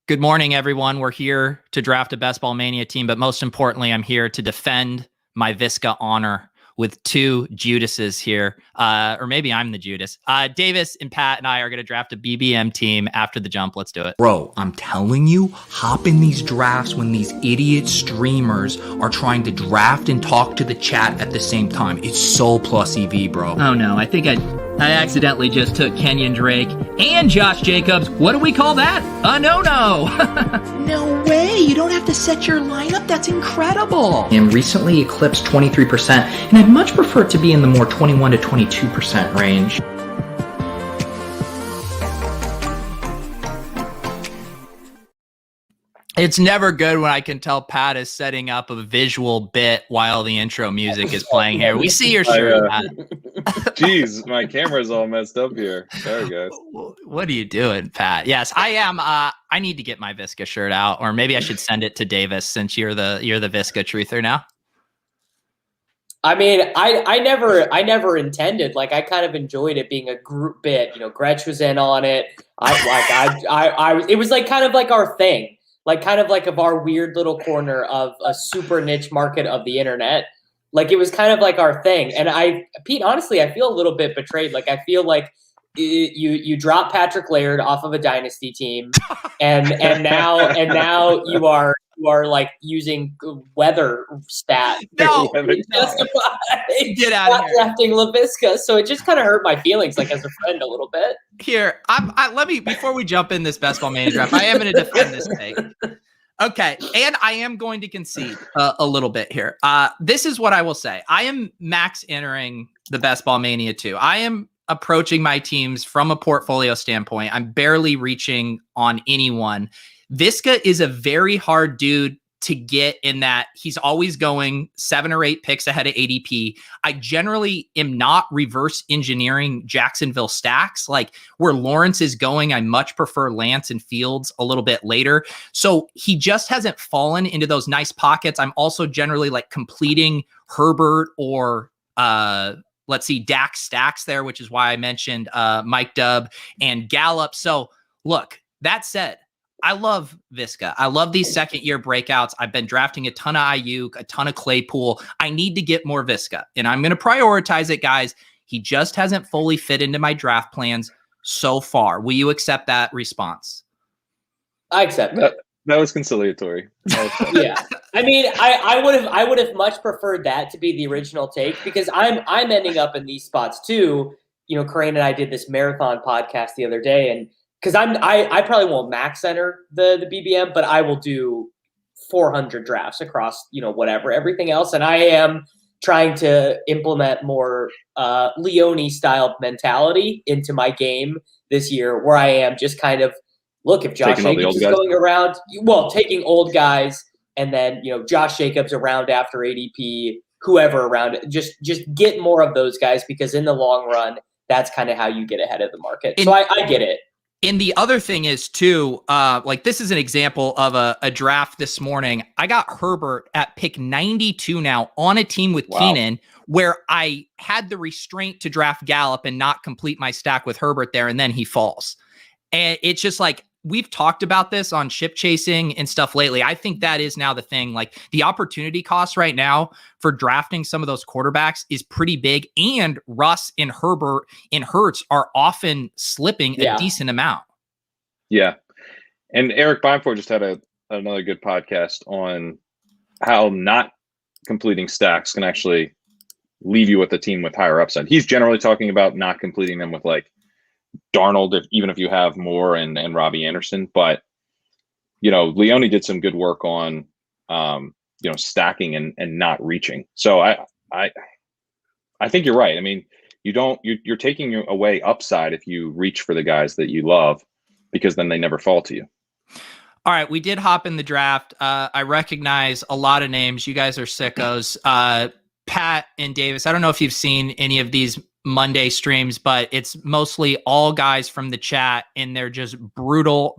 Good morning, everyone. We're here to draft a Best Ball Mania team, but most importantly, I'm here to defend my Visca honor with two Judases here. Or maybe I'm the Judas. Davis and Pat and I are going to draft a BBM team after the jump. Let's do it. Bro, I'm telling you, hop in these drafts when these idiot streamers are trying to draft and talk to the chat at the same time. It's so plus EV, bro. Oh no, I think I accidentally just took Kenyon Drake and Josh Jacobs. What do we call that? A no-no. No way, you don't have to set your lineup. That's incredible. And recently eclipsed 23%, and I'd much prefer it to be in the more 21 to 22% range. It's never good when I can tell Pat is setting up a visual bit while the intro music is playing here. We see your shirt, Pat. Jeez, my camera's all messed up here. Sorry, guys. What are you doing, Pat? Yes, I am. I need to get my Visca shirt out, or maybe I should send it to Davis since you're the Visca truther now. I mean, I never intended. Like, I kind of enjoyed it being a group bit. You know, Gretsch was in on it. It was like kind of like our thing. Like kind of like of our weird little corner of a super niche market of the internet. Like it was kind of like our thing. And Pete, honestly, I feel a little bit betrayed. Like I feel like you dropped Patrick Laird off of a dynasty team, and now you are like using weather stat No, to justify get out of here. drafting Laviska. So it just kind of hurt my feelings, like as a friend, a little bit. Here, let me, before we jump in this Best Ball Mania draft, I am going to defend this take. Okay, and I am going to concede a little bit here. This is what I will say. I am max entering the Best Ball Mania 2. I am approaching my teams from a portfolio standpoint. I'm barely reaching on anyone. Visca is a very hard dude to get in that he's always going 7 or 8 picks ahead of ADP. I generally am not reverse engineering Jacksonville stacks. Like where Lawrence is going, I much prefer Lance and Fields a little bit later. So he just hasn't fallen into those nice pockets. I'm also generally like completing Herbert or let's see, Dak stacks there, which is why I mentioned Mike Dubb and Gallup. So look, that said, I love Visca. I love these second-year breakouts. I've been drafting a ton of Ayuk, a ton of Claypool. I need to get more Visca, and I'm going to prioritize it, guys. He just hasn't fully fit into my draft plans so far. Will you accept that response? I accept it. That was conciliatory. Yeah, I mean, I would have much preferred that to be the original take because I'm ending up in these spots too. You know, Kerrane and I did this marathon podcast the other day, and because I probably won't max center the BBM, but I will do 400 drafts across, you know, whatever, everything else. And I am trying to implement more Leone style mentality into my game this year, where I am just kind of, look, if Josh Jacobs is going around, well, taking old guys and then, you know, Josh Jacobs around after ADP, whoever around it, just get more of those guys because in the long run, that's kind of how you get ahead of the market. So I get it. And the other thing is too, like this is an example of a draft this morning. I got Herbert at pick 92 now on a team with Keenan, where I had the restraint to draft Gallup and not complete my stack with Herbert there, and then he falls. And it's just like, we've talked about this on ship chasing and stuff lately. I think that is now the thing. Like the opportunity cost right now for drafting some of those quarterbacks is pretty big. And Russ and Herbert and Hurts are often slipping a decent amount. Yeah. And Eric Beinford just had another good podcast on how not completing stacks can actually leave you with a team with higher upside. He's generally talking about not completing them with like Darnold, even if you have Moore and Robbie Anderson. But, you know, Leone did some good work on, you know, stacking and not reaching. So I think you're right. I mean, you're taking away upside if you reach for the guys that you love, because then they never fall to you. All right, we did hop in the draft. I recognize a lot of names. You guys are sickos. Pat and Davis, I don't know if you've seen any of these Monday streams, but it's mostly all guys from the chat, and they're just brutal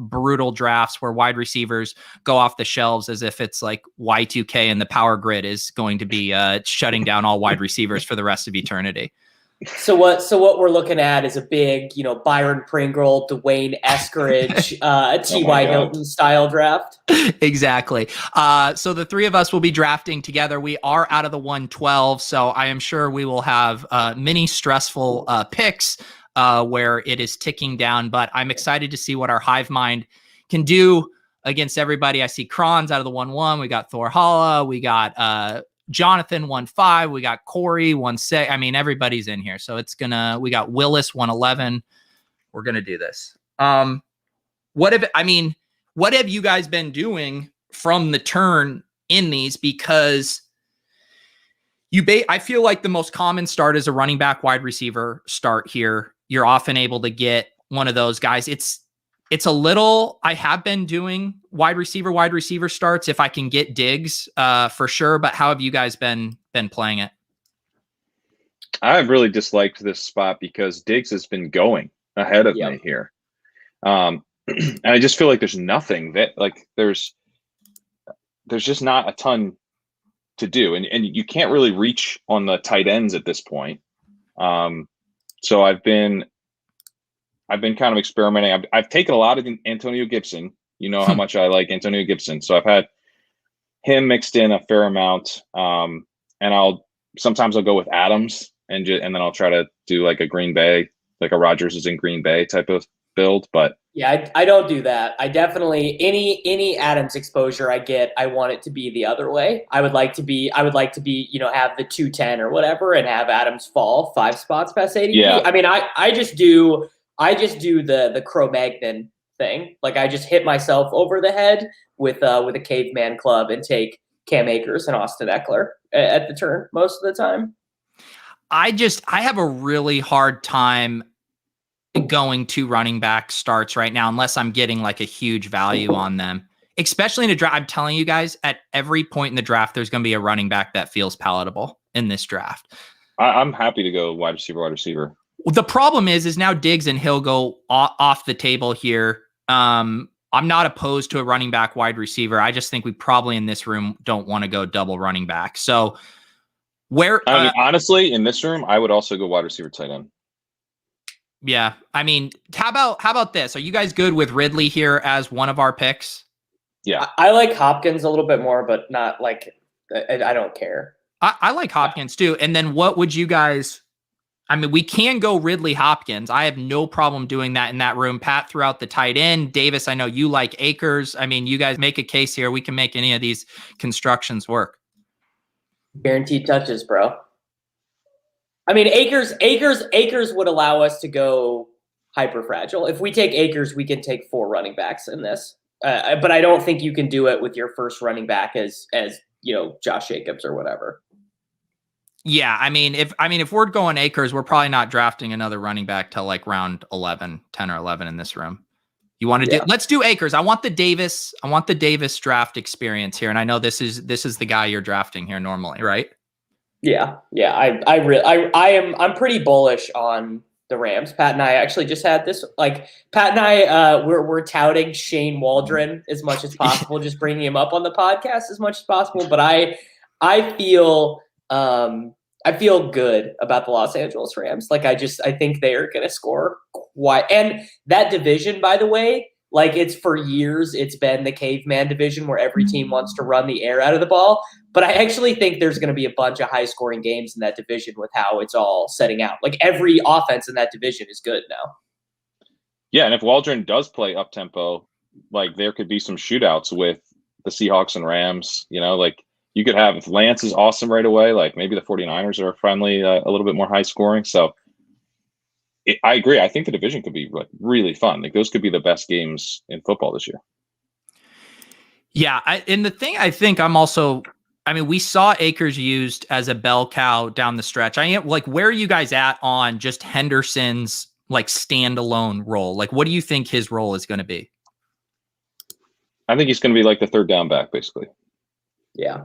drafts where wide receivers go off the shelves as if it's like Y2K and the power grid is going to be shutting down all wide receivers for the rest of eternity. So what we're looking at is a big, Byron Pringle, Dwayne Eskridge, T.Y. Hilton style draft. Exactly. So the three of us will be drafting together. We are out of the 112, so I am sure we will have many stressful picks where it is ticking down, but I'm excited to see what our hive mind can do against everybody. I see Kron's out of the 1-1. We got Thor Halla. We got Jonathan 1-5. We got Corey 1-6. I mean, everybody's in here. So we got Willis 1-11. We're going to do this. What have you guys been doing from the turn in these? Because I feel like the most common start is a running back wide receiver start here. You're often able to get one of those guys. I have been doing wide receiver starts if I can get Diggs for sure. But how have you guys been playing it? I've really disliked this spot because Diggs has been going ahead of me here. And I just feel like there's nothing that there's just not a ton to do. And you can't really reach on the tight ends at this point. So I've been kind of experimenting. I've taken a lot of Antonio Gibson. You know how much I like Antonio Gibson. So I've had him mixed in a fair amount. And sometimes I'll go with Adams and then I'll try to do like a Green Bay, like a Rodgers is in Green Bay type of build. But yeah, I don't do that. I definitely any Adams exposure I get, I want it to be the other way. I would like to be, have the 210 or whatever and have Adams fall 5 spots past ADP. Yeah. I mean, I just do the Cro-Magnon thing. Like I just hit myself over the head with a caveman club and take Cam Akers and Austin Eckler at the turn most of the time. I have a really hard time going to running back starts right now, unless I'm getting like a huge value on them, especially in a draft. I'm telling you guys, at every point in the draft, there's going to be a running back that feels palatable in this draft. I'm happy to go wide receiver. The problem is now Diggs and Hill go off the table here. I'm not opposed to a running back wide receiver. I just think we probably in this room don't want to go double running back. So honestly, in this room, I would also go wide receiver tight end. Yeah. I mean, how about this? Are you guys good with Ridley here as one of our picks? Yeah. I like Hopkins a little bit more, but not like, I don't care. I like Hopkins too. And then what would you guys, I mean, we can go Ridley Hopkins. I have no problem doing that in that room. Pat threw out the tight end. Davis, I know you like Akers. I mean, you guys make a case here. We can make any of these constructions work. Guaranteed touches, bro. I mean, Akers would allow us to go hyper fragile. If we take Akers, we can take 4 running backs in this. But I don't think you can do it with your first running back as Josh Jacobs or whatever. Yeah, I mean, if we're going Akers, we're probably not drafting another running back till like round 11, 10 or 11 in this room. You want to let's do Akers. I want the Davis draft experience here. And I know this is the guy you're drafting here normally, right? Yeah. I'm pretty bullish on the Rams. Pat and I actually just had this, like Pat and I, we're touting Shane Waldron as much as possible, just bringing him up on the podcast as much as possible. But I feel good about the Los Angeles Rams. Like I think they are going to score quite. And that division, by the way, like for years, it's been the caveman division where every team wants to run the air out of the ball. But I actually think there's going to be a bunch of high scoring games in that division with how it's all setting out. Like every offense in that division is good now. Yeah. And if Waldron does play up tempo, like there could be some shootouts with the Seahawks and Rams, like you could have, if Lance is awesome right away, like maybe the 49ers are finally a little bit more high scoring. So I agree. I think the division could be like really fun. Like those could be the best games in football this year. Yeah. And the thing I think we saw Akers used as a bell cow down the stretch. I am like, where are you guys at on just Henderson's like standalone role? Like, what do you think his role is going to be? I think he's going to be like the third down back, basically. Yeah.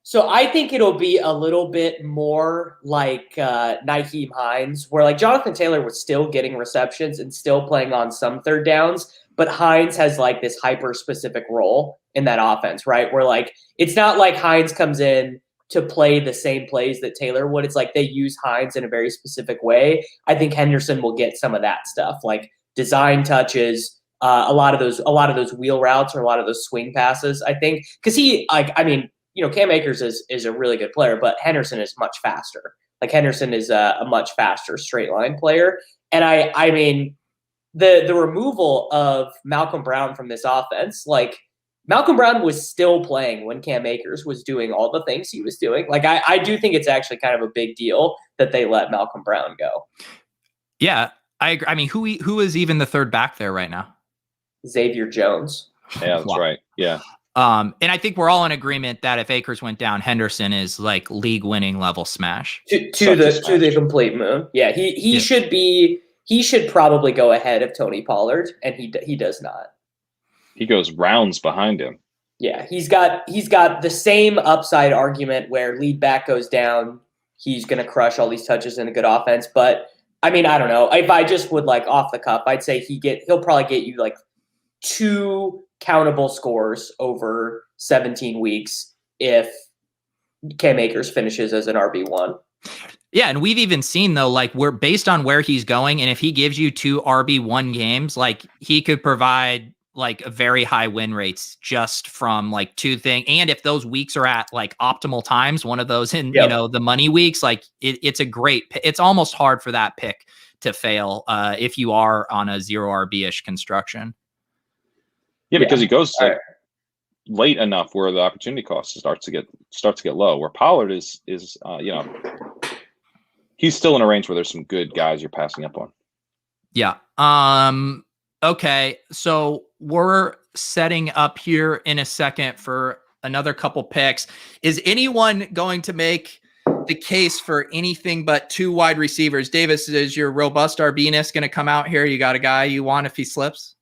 So I think it'll be a little bit more like Nyheim Hines, where like Jonathan Taylor was still getting receptions and still playing on some third downs, but Hines has like this hyper specific role in that offense, right? Where like it's not like Hines comes in to play the same plays that Taylor would. It's like they use Hines in a very specific way. I think Henderson will get some of that stuff, like design touches, a lot of those wheel routes or a lot of those swing passes. I think because Cam Akers is a really good player, but Henderson is much faster. Like Henderson is a much faster straight line player, and I mean the removal of Malcolm Brown from this offense, like. Malcolm Brown was still playing when Cam Akers was doing all the things he was doing. Like, I do think it's actually kind of a big deal that they let Malcolm Brown go. Yeah, I agree. I mean, who is even the third back there right now? Xavier Jones. Yeah, that's right. Yeah. And I think we're all in agreement that if Akers went down, Henderson is like league winning level smash. To the complete moon. Yeah, he should probably go ahead of Tony Pollard, and he does not. He goes rounds behind him. Yeah, he's got the same upside argument where lead back goes down, he's going to crush all these touches in a good offense. But I mean, I don't know. If I just would like off the cuff, I'd say he'll probably get you like 2 countable scores over 17 weeks if Cam Akers finishes as an RB1. Yeah, and we've even seen though, like we're based on where he's going, and if he gives you 2 RB1 games, like he could provide like a very high win rates just from like 2 things. And if those weeks are at like optimal times, one of those in, the money weeks, like it's a great, it's almost hard for that pick to fail if you are on a 0 RB-ish construction. Yeah, because he goes late enough where the opportunity cost starts to get low, where Pollard is he's still in a range where there's some good guys you're passing up on. Yeah. Okay, so we're setting up here in a second for another couple picks. Is anyone going to make the case for anything but 2 wide receivers? Davis, is your robust RB-ness going to come out here? You got a guy you want if he slips?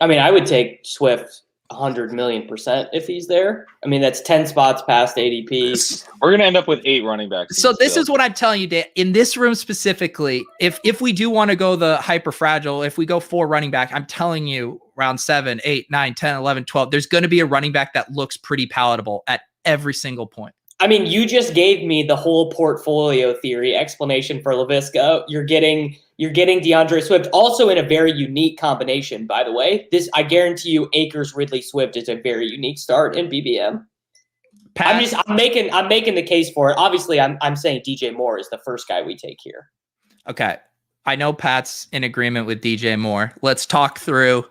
I mean, I would take Swift 100,000,000% if he's there. I mean, that's 10 spots past ADP. We're going to end up with 8 running backs. So this is what I'm telling you, Dave. In this room specifically, if we do want to go the hyper fragile, if we go 4 running back, I'm telling you round 7, 8, 9, 10, 11, 12, there's going to be a running back that looks pretty palatable at every single point. I mean, you just gave me the whole portfolio theory explanation for Laviska. You're getting DeAndre Swift, also in a very unique combination, by the way. This, I guarantee you, Akers Ridley Swift is a very unique start in BBM. Pat, I'm making the case for it. Obviously, I'm saying DJ Moore is the first guy we take here. Okay, I know Pat's in agreement with DJ Moore. Let's talk through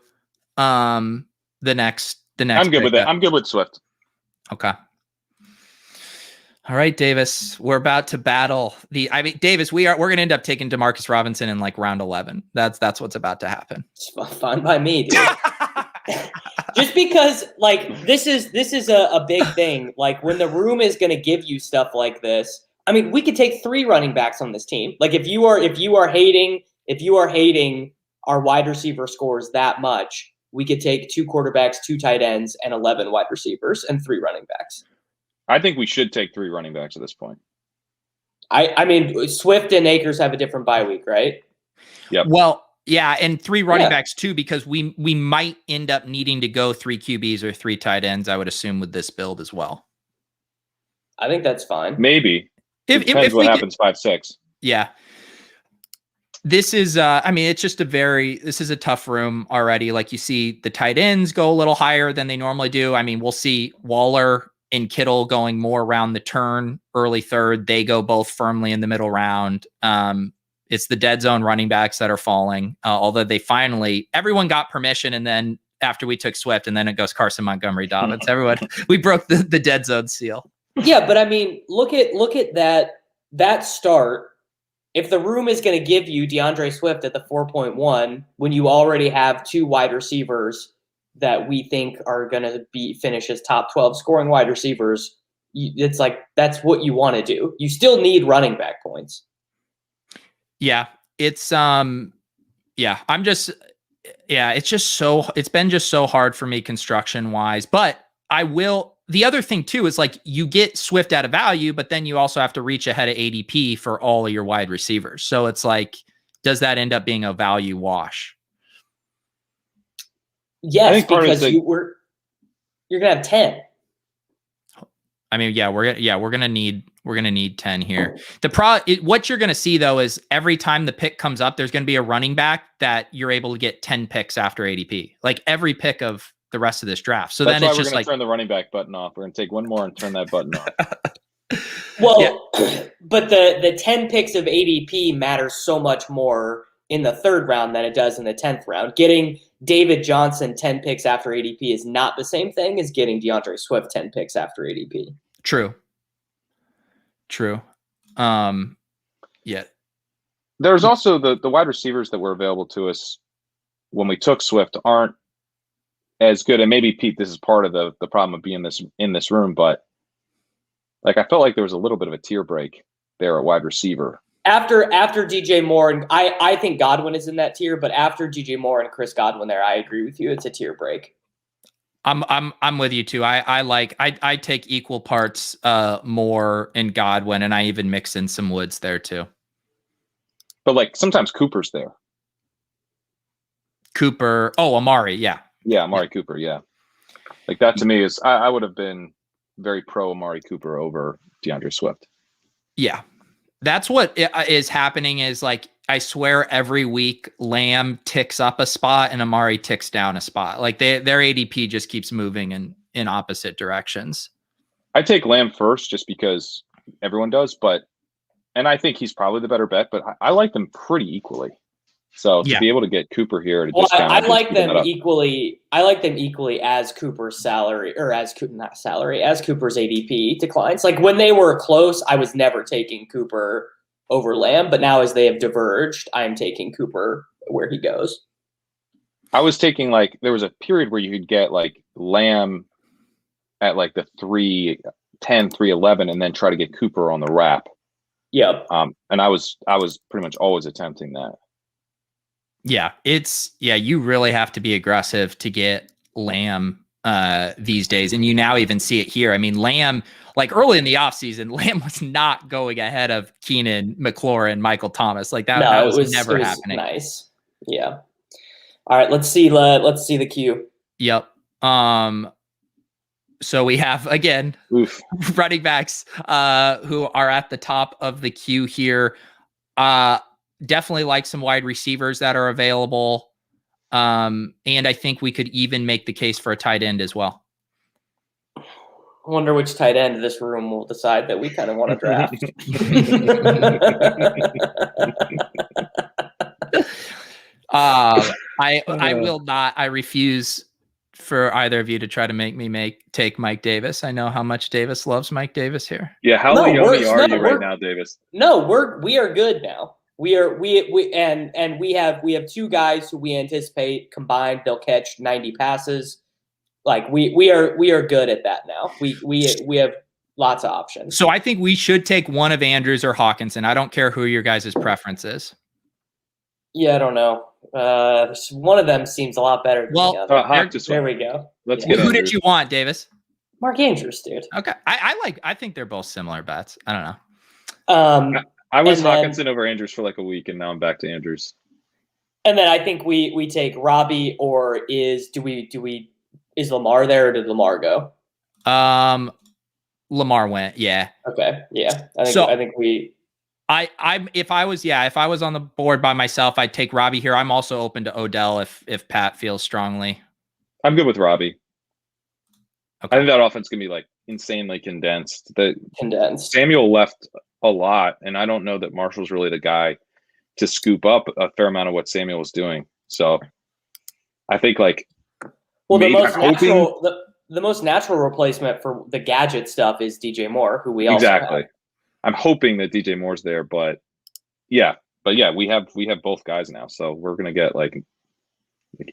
the next. I'm good with it. I'm good with Swift. Okay. All right, Davis, we're about to battle Davis, we're going to end up taking Demarcus Robinson in like round 11. That's what's about to happen. It's fine by me, dude. Just because like this is a big thing. Like when the room is going to give you stuff like this. I mean, we could take 3 running backs on this team. Like if you are hating our wide receiver scores that much, we could take 2 quarterbacks, 2 tight ends, and 11 wide receivers and 3 running backs. I think we should take 3 running backs at this point. I mean, Swift and Akers have a different bye week, right? Yep. Well, yeah, and 3 running backs too, because we might end up needing to go 3 QBs or 3 tight ends, I would assume, with this build as well. I think that's fine. Maybe. It depends what happens 5-6. Yeah. This is, it's just this is a tough room already. Like you see the tight ends go a little higher than they normally do. I mean, we'll see Waller and Kittle going more around the turn, early 3rd. They go both firmly in the middle round. It's the dead zone running backs that are falling. Although everyone got permission. And then after we took Swift, and then it goes Carson Montgomery, Dobbins, everyone, we broke the dead zone seal. Yeah. But I mean, look at that start. If the room is going to give you DeAndre Swift at the 4.1, when you already have 2 wide receivers that we think are going to finish as top 12 scoring wide receivers, it's like, that's what you want to do. You still need running back points. Yeah. It's, it's been just so hard for me construction wise, but the other thing too, is like you get Swift at a value, but then you also have to reach ahead of ADP for all of your wide receivers. So it's like, does that end up being a value wash? Yes, because you're going to have 10. I mean, we're gonna need 10 here. What you're gonna see though is every time the pick comes up, there's gonna be a running back that you're able to get 10 picks after ADP. Like every pick of the rest of this draft. So that's then why it's we're just gonna like turn the running back button off. We're gonna take one more and turn that button off. Well, but the 10 picks of ADP matters so much more in the third round than it does in the 10th round. Getting David Johnson 10 picks after ADP is not the same thing as getting DeAndre Swift 10 picks after ADP. True. Yeah. There's also the wide receivers that were available to us when we took Swift aren't as good. And maybe, Pete, this is part of the problem of being in this room, but like I felt like there was a little bit of a tier break there at wide receiver. After DJ Moore, and I think Godwin is in that tier, but after DJ Moore and Chris Godwin there, I agree with you. It's a tier break. I'm with you too. I take equal parts Moore and Godwin, and I even mix in some Woods there too. But like sometimes Cooper's there. Amari, yeah. Yeah, Amari Cooper, yeah. Like that to me is I would have been very pro Amari Cooper over DeAndre Swift. Yeah. That's what is happening is like, I swear every week Lamb ticks up a spot and Amari ticks down a spot. Like their ADP just keeps moving in opposite directions. I take Lamb first just because everyone does, and I think he's probably the better bet, but I like them pretty equally. So to be able to get Cooper here at a discount, I like them equally. I like them equally as Cooper's salary as Cooper's ADP declines. Like when they were close, I was never taking Cooper over Lamb, but now as they have diverged, I am taking Cooper where he goes. I was taking there was a period where you could get like Lamb at like the 310, 311, and then try to get Cooper on the wrap. Yep. And I was pretty much always attempting that. Yeah, you really have to be aggressive to get Lamb these days. And you now even see it here. I mean, Lamb, like early in the offseason, Lamb was not going ahead of Keenan, McLaurin, Michael Thomas. Like that was never happening. Nice. Yeah. All right, let's see the queue. Yep. So we have again running backs who are at the top of the queue here. Definitely like some wide receivers that are available. And I think we could even make the case for a tight end as well. I wonder which tight end this room will decide that we kind of want to draft. I will not. I refuse for either of you to try to make me take Mike Davis. I know how much Davis loves Mike Davis here. Yeah, how yummy are you right now, Davis? No, we are good now. We have two guys who we anticipate combined they'll catch 90 passes. Like we are good at that now. We have lots of options. So I think we should take one of Andrews or Hawkinson. I don't care who your guys' preference is. Yeah, I don't know. One of them seems a lot better than the other. There we go. Let's get who did you want, Davis? Mark Andrews, dude. Okay. I think they're both similar bets. I don't know. I was Hawkinson over Andrews for like a week, and now I'm back to Andrews. And then I think we take Robbie, or is Lamar there, or did Lamar go? Lamar went. Yeah. Okay. Yeah. If I was on the board by myself, I'd take Robbie here. I'm also open to Odell if Pat feels strongly. I'm good with Robbie. Okay. I think that offense can be like insanely condensed. Samuel left a lot, and I don't know that Marshall's really the guy to scoop up a fair amount of what Samuel was doing. So I think the most natural replacement for the gadget stuff is DJ Moore, who we also have. I'm hoping that DJ Moore's there, but we have both guys now, so we're gonna get like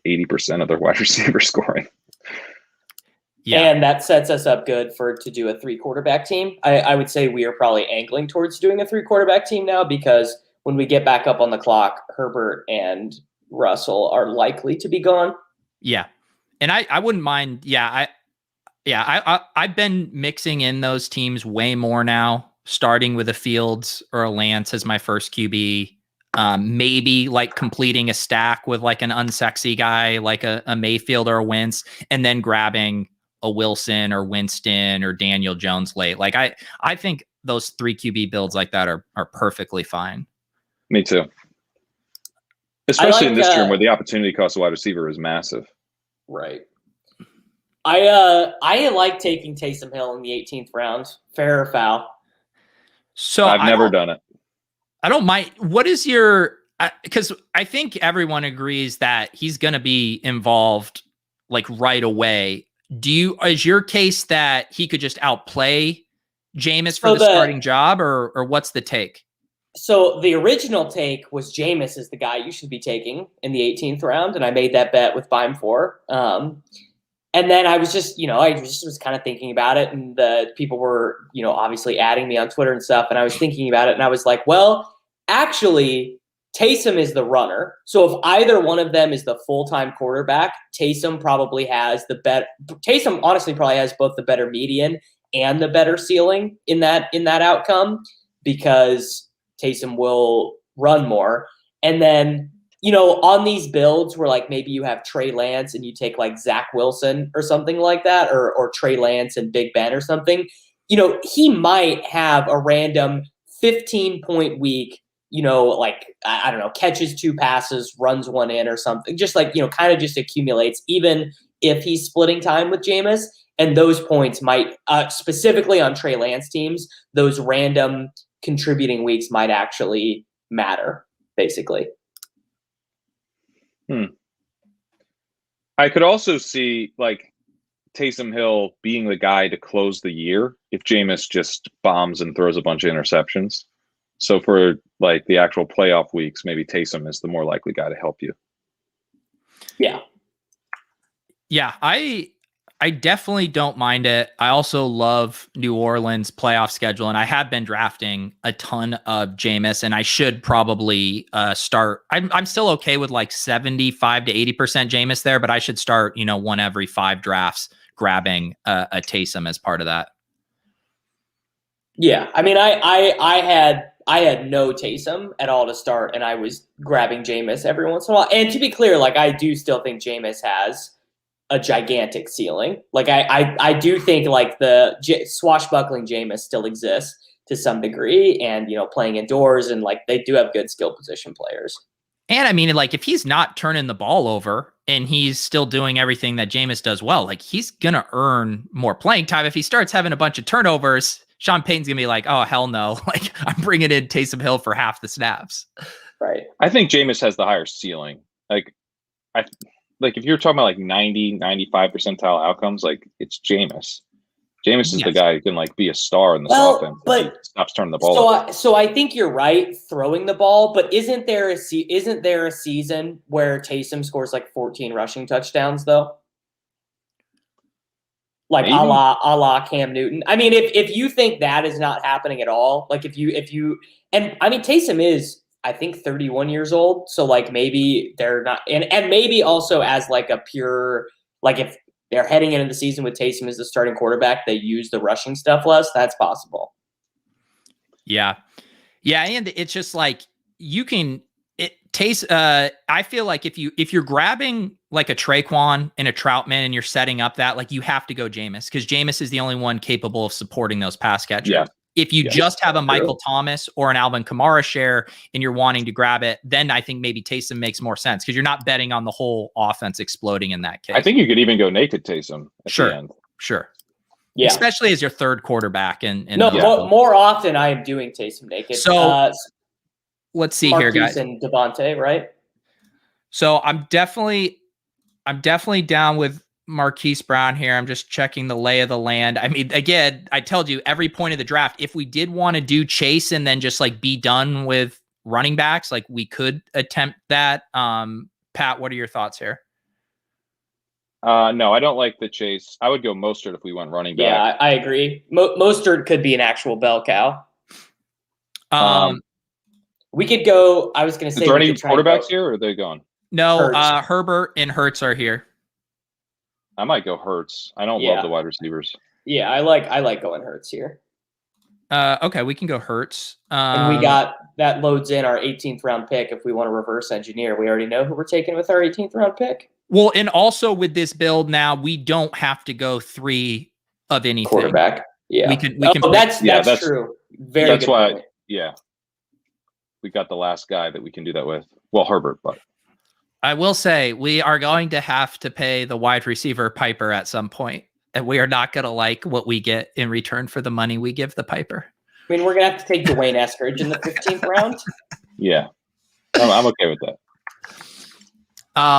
80% of their wide receiver scoring. Yeah. And that sets us up good to do a 3-quarterback team. I would say we are probably angling towards doing a 3-quarterback team now, because when we get back up on the clock, Herbert and Russell are likely to be gone. Yeah. And I wouldn't mind. I've been mixing in those teams way more now, starting with a Fields or a Lance as my first QB. Maybe like completing a stack with like an unsexy guy, like a Mayfield or a Wentz, and then grabbing a Wilson or Winston or Daniel Jones late. Like I think those 3 QB builds like that are perfectly fine. Me too. Especially in this room where the opportunity cost of wide receiver is massive. Right. I like taking Taysom Hill in the 18th round. Fair or foul? So I've never done it. I don't mind. What is your, because I think everyone agrees that he's going to be involved like right away. Is your case that he could just outplay Jameis for the starting job, or what's the take? So the original take was Jameis is the guy you should be taking in the 18th round, and I made that bet with Bime 4. And then I was just, I just was kind of thinking about it, and the people were, obviously adding me on Twitter and stuff, and I was thinking about it, and I was like, well, actually, Taysom is the runner. So if either one of them is the full-time quarterback, Taysom probably has the better. Taysom honestly probably has both the better median and the better ceiling in that outcome, because Taysom will run more. And then, on these builds where like maybe you have Trey Lance and you take like Zach Wilson or something like that, or Trey Lance and Big Ben or something, he might have a random 15-point week, like, I don't know, catches 2 passes, runs 1 in or something, just like, kind of just accumulates, even if he's splitting time with Jameis. And those points might, specifically on Trey Lance teams, those random contributing weeks might actually matter, basically. I could also see like Taysom Hill being the guy to close the year if Jameis just bombs and throws a bunch of interceptions. So for like the actual playoff weeks, maybe Taysom is the more likely guy to help you. Yeah. Yeah, I definitely don't mind it. I also love New Orleans playoff schedule, and I have been drafting a ton of Jameis, and I should probably start. I'm still okay with like 75 to 80% Jameis there, but I should start, one every 5 drafts grabbing a Taysom as part of that. Yeah, I mean, I had no Taysom at all to start, and I was grabbing Jameis every once in a while. And to be clear, like I do still think Jameis has a gigantic ceiling. Like I do think like the swashbuckling Jameis still exists to some degree, and playing indoors, and like they do have good skill position players. And I mean, like if he's not turning the ball over and he's still doing everything that Jameis does well, like he's gonna earn more playing time. If he starts having a bunch of turnovers, Sean Payton's gonna be like, oh hell no, like I'm bringing in Taysom Hill for half the snaps. Right. I think Jameis has the higher ceiling. Like if you're talking about like 90, 95 percentile outcomes, like it's Jameis. Jameis is the guy who can like be a star in this offense. But stops turning the ball. So I think you're right throwing the ball, but isn't there a season where Taysom scores like 14 rushing touchdowns though? Like maybe. a la Cam Newton. I mean, if you think that is not happening at all, like if you and I mean Taysom is, I think, 31 years old. So like maybe they're not, and maybe also as like a pure, like if they're heading into the season with Taysom as the starting quarterback, they use the rushing stuff less. That's possible. Yeah. Yeah. And it's just like I feel like if you're grabbing like a Traquan and a Troutman and you're setting up that, like you have to go Jameis, because Jameis is the only one capable of supporting those pass catchers. Yeah. If you just have a Michael Thomas or an Alvin Kamara share and you're wanting to grab it, then I think maybe Taysom makes more sense because you're not betting on the whole offense exploding in that case. I think you could even go naked Taysom at the end. Sure. Yeah. Especially as your third quarterback. More often I am doing Taysom naked. So let's see Marquise here, guys. And Devontae, right? So I'm definitely down with Marquise Brown here. I'm just checking the lay of the land. I mean, again, I told you every point of the draft, if we did want to do Chase and then just like be done with running backs, like we could attempt that. Pat, what are your thoughts here? No, I don't like the Chase. I would go Mostert if we went running back. Yeah, I agree. Mostert could be an actual bell cow. We could go. I was going to say, is there any quarterbacks here, or are they gone? No, Herbert and Hurts are here. I might go Hurts. I don't love the wide receivers. Yeah, I like going Hurts here. Okay, we can go Hurts. And we got that loads in our 18th round pick if we want to reverse engineer. We already know who we're taking with our 18th round pick. Well, and also with this build now, we don't have to go 3 of anything. Quarterback. Yeah. We can that's true. That's why point. Yeah. We got the last guy that we can do that with. Well, Herbert, but I will say we are going to have to pay the wide receiver Piper at some point, and we are not going to like what we get in return for the money we give the Piper. I mean, we're going to have to take Dwayne Eskridge in the 15th round. Yeah. I'm okay with that.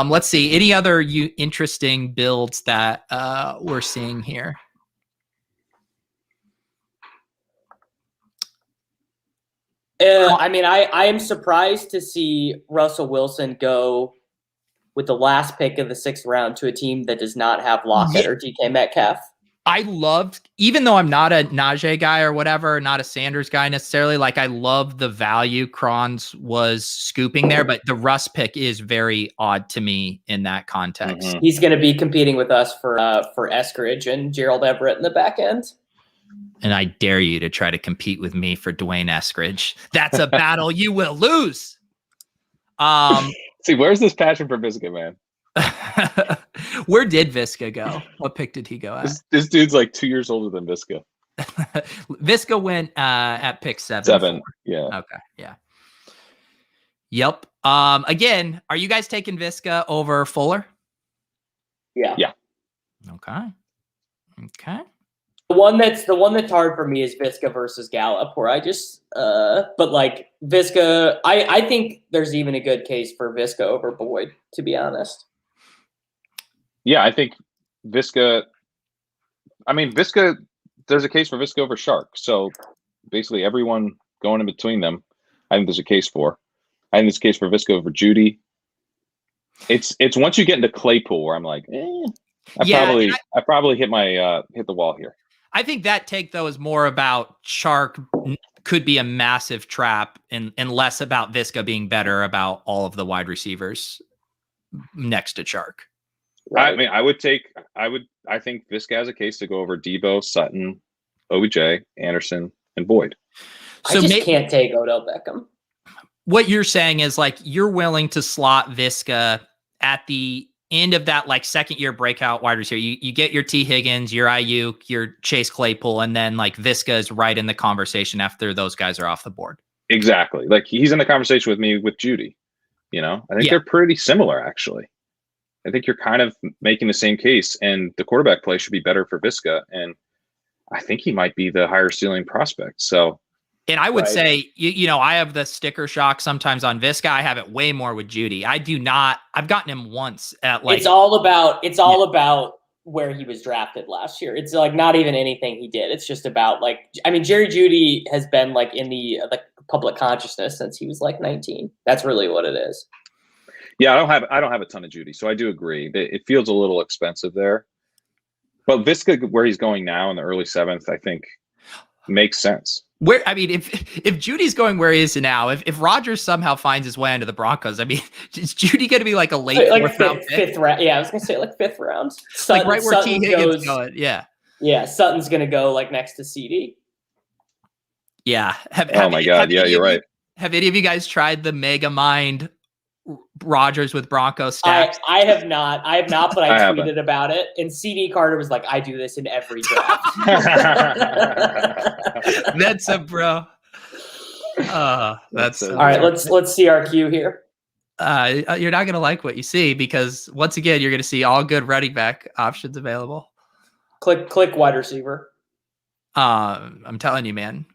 Let's see. Any other interesting builds that we're seeing here? I mean, I am surprised to see Russell Wilson go with the last pick of the 6th round to a team that does not have Lockett or DK Metcalf. I loved, even though I'm not a Najee guy or whatever, not a Sanders guy necessarily, like I love the value Kronz was scooping there, but the Russ pick is very odd to me in that context. Mm-hmm. He's going to be competing with us for Eskridge and Gerald Everett in the back end. And I dare you to try to compete with me for Dwayne Eskridge. That's a battle you will lose. See, where's this passion for Visca, man? Where did Visca go? What pick did he go at? This dude's like 2 years older than Visca. Visca went at pick 7. 7, yeah. Okay, yeah. Yep. Again, are you guys taking Visca over Fuller? Yeah. Yeah. Okay. The one that's hard for me is Visca versus Gallup, where I just but like Visca, I think there's even a good case for Visca over Boyd, to be honest. Yeah, I think Visca. I mean, Visca. There's a case for Visca over Shark. So basically, everyone going in between them, I think there's a case for. I think there's a case for Visca over Judy. It's once you get into Claypool where I'm like, I probably hit the wall here. I think that take though is more about Shark could be a massive trap and less about Visca being better about all of the wide receivers next to Shark. Right. I mean, I think Visca has a case to go over Debo, Sutton, OBJ, Anderson, and Boyd. So I just can't take Odell Beckham. What you're saying is like you're willing to slot Visca at the end of that like second year breakout wide receiver. You get your T. Higgins, your Ayuk, your Chase Claypool, and then like Visca is right in the conversation after those guys are off the board. Exactly. Like he's in the conversation with me with Judy. You know, I think they're pretty similar actually. I think you're kind of making the same case, and the quarterback play should be better for Visca, and I think he might be the higher ceiling prospect. So, and I would say, you know, I have the sticker shock sometimes on Visca. I have it way more with Judy. I do not. I've gotten him once at like. It's all about where he was drafted last year. It's like not even anything he did. It's just about like, I mean, Jerry Judy has been like in the public consciousness since he was like 19. That's really what it is. Yeah, I don't have a ton of Judy, so I do agree. It feels a little expensive there. But Visca, where he's going now in the early 7th, I think makes sense. If Judy's going where he is now, if Rodgers somehow finds his way into the Broncos, I mean, is Judy going to be like a late fifth round? Yeah, I was going to say like 5th round. Sutton, like right where T. Higgins is going. Yeah. Yeah, Sutton's going to go like next to CD. Yeah. Oh my God. Yeah, you're right. Have any of you guys tried the Mega Mind Rodgers with Broncos stacks? I have not, but I tweeted about it. And CD Carter was like, I do this in every draft. That's a bro. That's all right. Let's see our queue here. You're not gonna like what you see because once again, you're gonna see all good running back options available. Click wide receiver. I'm telling you, man.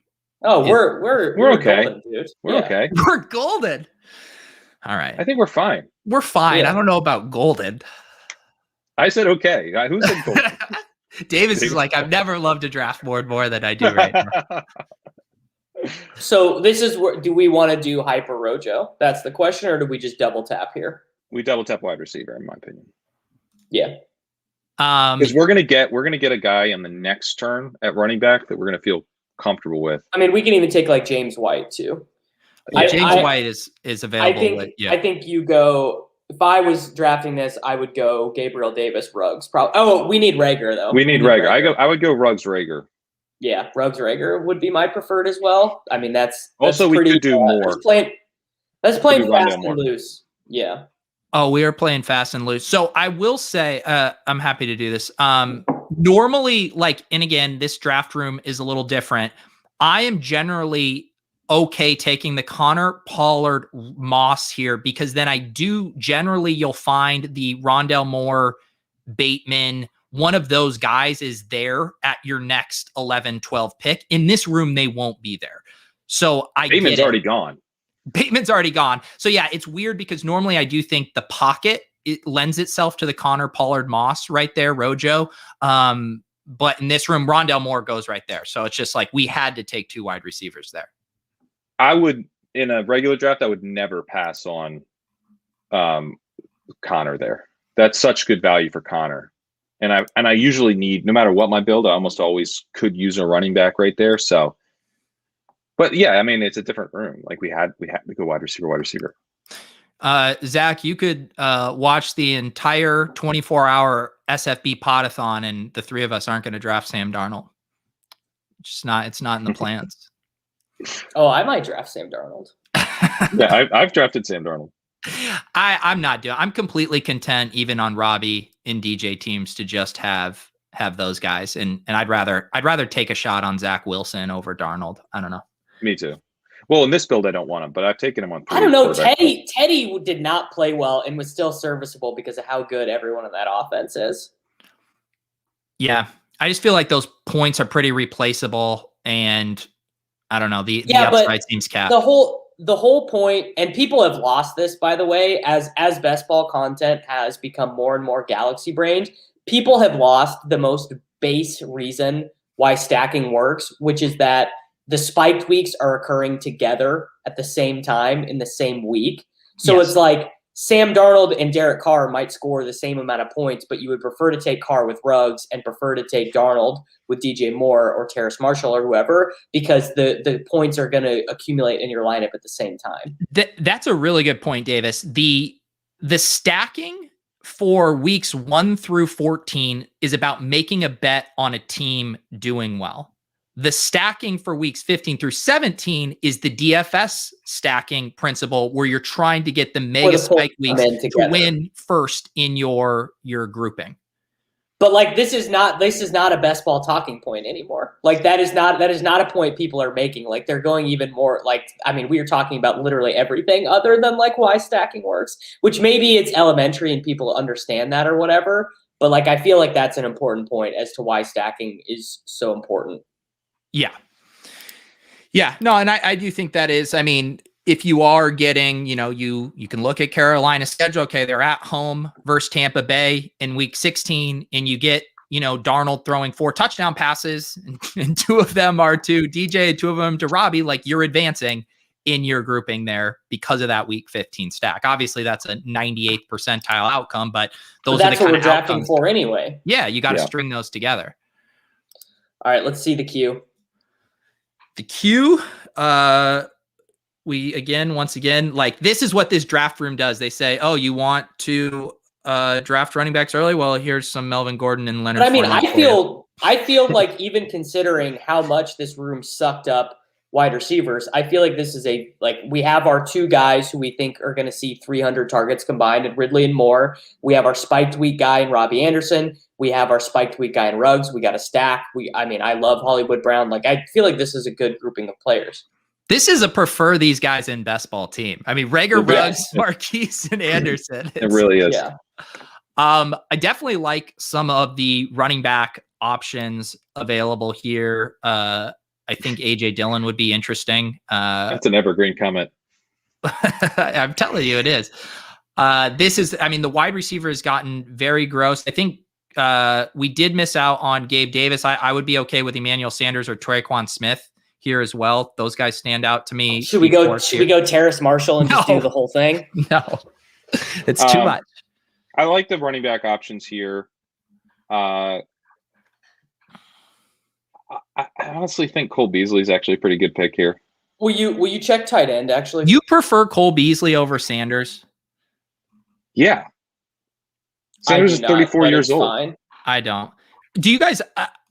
Oh, we're okay, golden, dude. We're okay. We're golden. All right. I think we're fine. We're fine. Yeah. I don't know about golden. I said okay. Who said golden? Davis is like, I've never loved a draft board more than I do right now. So this is where, do we want to do hyper Rojo? That's the question, or do we just double tap here? We double tap wide receiver, in my opinion. Yeah. Because we're gonna get a guy in the next turn at running back that we're gonna feel comfortable with. I mean, we can even take like James White too. James White is available. I think you go. If I was drafting this, I would go Gabriel Davis, Ruggs. We need Rager though. We need Rager. I would go Ruggs, Rager. Yeah, Ruggs, Rager would be my preferred as well. I mean, that's also pretty, we could do more. That's playing fast and loose. Yeah. Oh, we are playing fast and loose. So I will say, I'm happy to do this. Normally, and again, this draft room is a little different. I am generally okay taking the Connor, Pollard, Moss here, because then you'll find the Rondale Moore, Bateman, one of those guys is there at your next 11, 12 pick. In this room, they won't be there. So Bateman's already gone. Bateman's already gone. So yeah, it's weird because normally I do think the pocket, it lends itself to the Connor, Pollard, Moss right there, Rojo. But in this room, Rondale Moore goes right there. So it's just we had to take 2 wide receivers there. I would, in a regular draft, I would never pass on Connor there. That's such good value for Connor. And I usually need, no matter what my build, I almost always could use a running back right there. So, but yeah, I mean, it's a different room. We had to go wide receiver. Zach, you could watch the entire 24-hour SFB podathon, and the 3 of us aren't going to draft Sam Darnold. It's not in the plans. Oh, I might draft Sam Darnold. Yeah, I've drafted Sam Darnold. I'm completely content, even on Robbie and DJ teams, to just have those guys, and I'd rather take a shot on Zach Wilson over Darnold. I don't know. Me too. Well, in this build, I don't want him, but I've taken him on 3. I don't know. Teddy did not play well and was still serviceable because of how good everyone in that offense is. Yeah, I just feel like those points are pretty replaceable, and I don't know, the upside seems capped. The whole point, and people have lost this, by the way, as best ball content has become more and more galaxy brained, people have lost the most base reason why stacking works, which is that the spiked weeks are occurring together at the same time in the same week. So It's like Sam Darnold and Derek Carr might score the same amount of points, but you would prefer to take Carr with Ruggs and prefer to take Darnold with DJ Moore or Terrace Marshall or whoever, because the points are going to accumulate in your lineup at the same time. That's a really good point, Davis. The stacking for weeks 1 through 14 is about making a bet on a team doing well. The stacking for weeks 15 through 17 is the DFS stacking principle, where you're trying to get the mega spike weeks to win first in your grouping. But this is not a best ball talking point anymore. That is not a point people are making. They're going even more we are talking about literally everything other than why stacking works, which maybe it's elementary and people understand that or whatever. But I feel like that's an important point as to why stacking is so important. Yeah. No, and I do think that is, if you are getting, you can look at Carolina's schedule. Okay, they're at home versus Tampa Bay in week 16, and you get, Darnold throwing 4 touchdown passes, and 2 of them are to DJ, 2 of them to Robbie. You're advancing in your grouping there because of that week 15 stack. Obviously, that's a 98th percentile outcome, but that's what we're drafting for anyway. Yeah, you got to string those together. All right, let's see the queue. The queue, once again, this is what this draft room does. They say, oh, you want to draft running backs early? Well, here's some Melvin Gordon and Leonard. But I feel like even considering how much this room sucked up wide receivers, I feel like this is we have our 2 guys who we think are going to see 300 targets combined in Ridley and Moore. We have our spiked week guy in Robbie Anderson. We have our spiked week guy in Ruggs. We got a stack. I love Hollywood Brown. I feel like this is a good grouping of players. This is a prefer these guys in best ball team. Rager, Ruggs, Marquise, and Anderson. It really is. Yeah. I definitely like some of the running back options available here. I think AJ Dillon would be interesting. That's an evergreen comment. I'm telling you, it is. This is, the wide receiver has gotten very gross. I think we did miss out on Gabe Davis. I would be okay with Emmanuel Sanders or Traquan Smith here as well. Those guys stand out to me. Should we go Terrace Marshall and just do the whole thing? No, it's too much. I like the running back options here. I honestly think Cole Beasley is actually a pretty good pick here. Will you check tight end, actually? You prefer Cole Beasley over Sanders? Yeah. Sanders is 34 years old. Fine. I don't. Do you guys?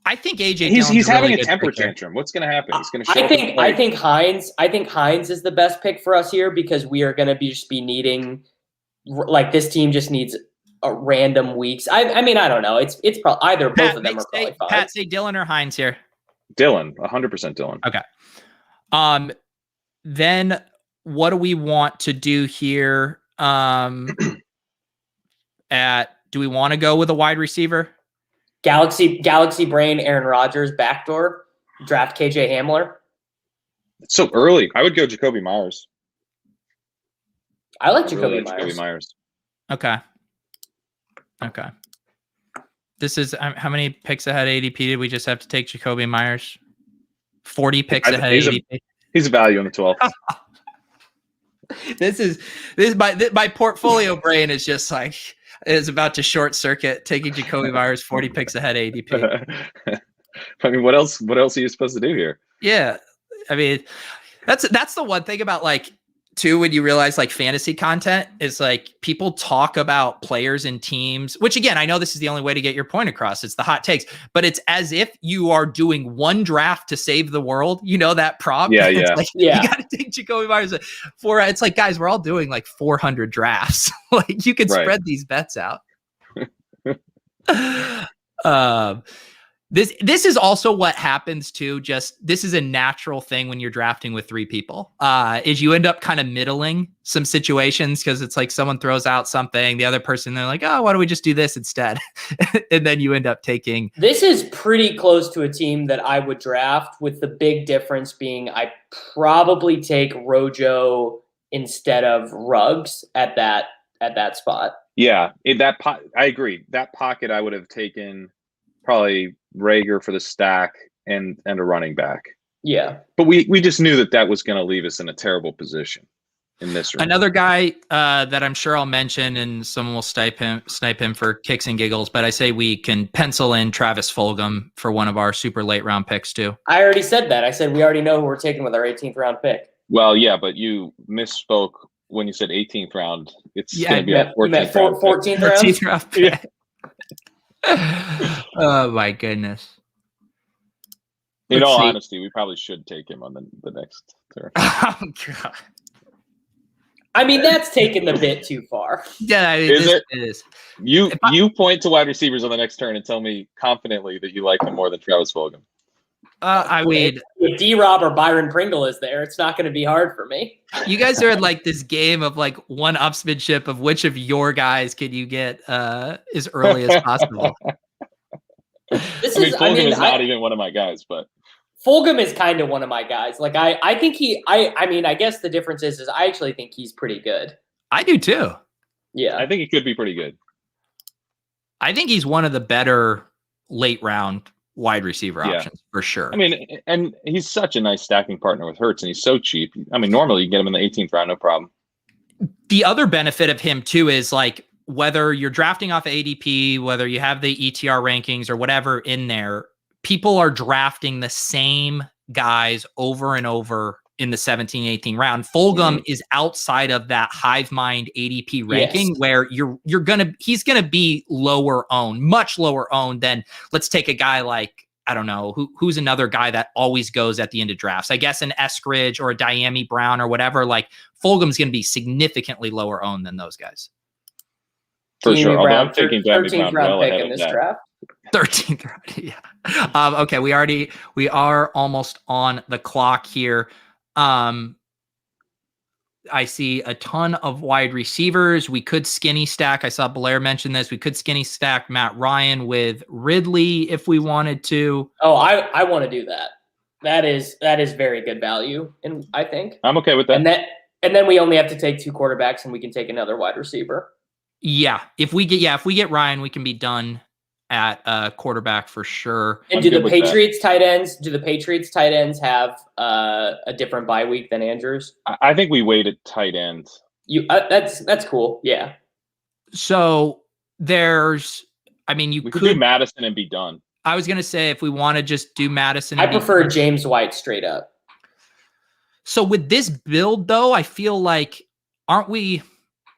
I think AJ. He's having a temper tantrum. What's going to happen? He's going to. I think Hines is the best pick for us here because we are going to be needing like this team just needs a random weeks. I mean, I don't know. It's probably either. Both of them are probably fine. Pat, say Dylan or Hines here. Dylan, 100% Dylan. Okay. Then what do we want to do here? Do we want to go with a wide receiver? Galaxy Brain, Aaron Rodgers, backdoor, draft KJ Hamler. It's so early. I would go Jacoby Myers. I like Jacoby Myers. Okay. This is how many picks ahead ADP did we just have to take Jacoby Myers? 40 picks ahead ADP. He's a value in the 12. This my portfolio brain is just like is about to short circuit taking Jacoby Myers 40 picks ahead ADP. I mean, what else are you supposed to do here? Yeah. I mean, that's the one thing about like too, when you realize like fantasy content is like people talk about players and teams, which again, I know this is the only way to get your point across. It's the hot takes, but it's as if you are doing one draft to save the world. You know, that prop. Yeah. Like, you got to take Jacoby Myers for, it's like, guys, we're all doing like 400 drafts. Like you can spread these bets out. This is also what happens too. Just this is a natural thing when you're drafting with three people. Is you end up kind of middling some situations because it's like someone throws out something, the other person they're like, oh, why don't we just do this instead? And then you end up taking. This is pretty close to a team that I would draft, with the big difference being I probably take Rojo instead of Ruggs at that spot. Yeah, I agree. That pocket I would have taken probably Rager for the stack and a running back. Yeah. But we just knew that was going to leave us in a terrible position in this room. Another guy that I'm sure I'll mention, and someone will snipe him for kicks and giggles, but I say we can pencil in Travis Fulgham for one of our super late round picks too. I already said that. I said we already know who we're taking with our 18th round pick. Well, yeah, but you misspoke when you said 18th round. It's going to be a 14th round pick. Yeah. Oh my goodness. In all honesty, we probably should take him on the next turn. Oh god. I mean, that's taken a bit too far. Yeah, it is. You point to wide receivers on the next turn and tell me confidently that you like them more than Travis Fulgham. I mean, if D-Rob or Byron Pringle is there, it's not going to be hard for me. You guys are in like this game of like one-upsmanship of which of your guys can you get as early as possible. Fulgham is not even one of my guys, but Fulgham is kind of one of my guys. Like I think I guess the difference is I actually think he's pretty good. I do too. Yeah. I think he could be pretty good. I think he's one of the better late round wide receiver options for sure. I mean, and he's such a nice stacking partner with Hurts, and he's so cheap. I mean, normally you get him in the 18th round, no problem. The other benefit of him too is like whether you're drafting off ADP, whether you have the ETR rankings or whatever in there, people are drafting the same guys over and over in the 17, 18 round. Fulgham is outside of that hive mind ADP ranking where he's gonna be lower owned, much lower owned than, let's take a guy like, I don't know, who's another guy that always goes at the end of drafts. I guess an Eskridge or a Diami Brown or whatever. Like Fulgham's gonna be significally lower owned than those guys. For sure. Although I'm taking Diami Brown well ahead of that. Draft. 13th round, yeah. Okay, we are almost on the clock here. I see a ton of wide receivers. We could skinny stack. I saw Blair mention this. We could skinny stack Matt Ryan with Ridley if we wanted to. Oh, I want to do that. That is very good value, and I think I'm okay with that. And then we only have to take two quarterbacks, and we can take another wide receiver. Yeah, if we get Ryan, we can be done at quarterback for sure. And do the Patriots tight ends have a different bye week than Andrews? I think we waited tight end. That's cool. Yeah. So we could do Madison and be done. I was gonna say if we want to just do Madison, I prefer James White straight up. So with this build though, I feel like we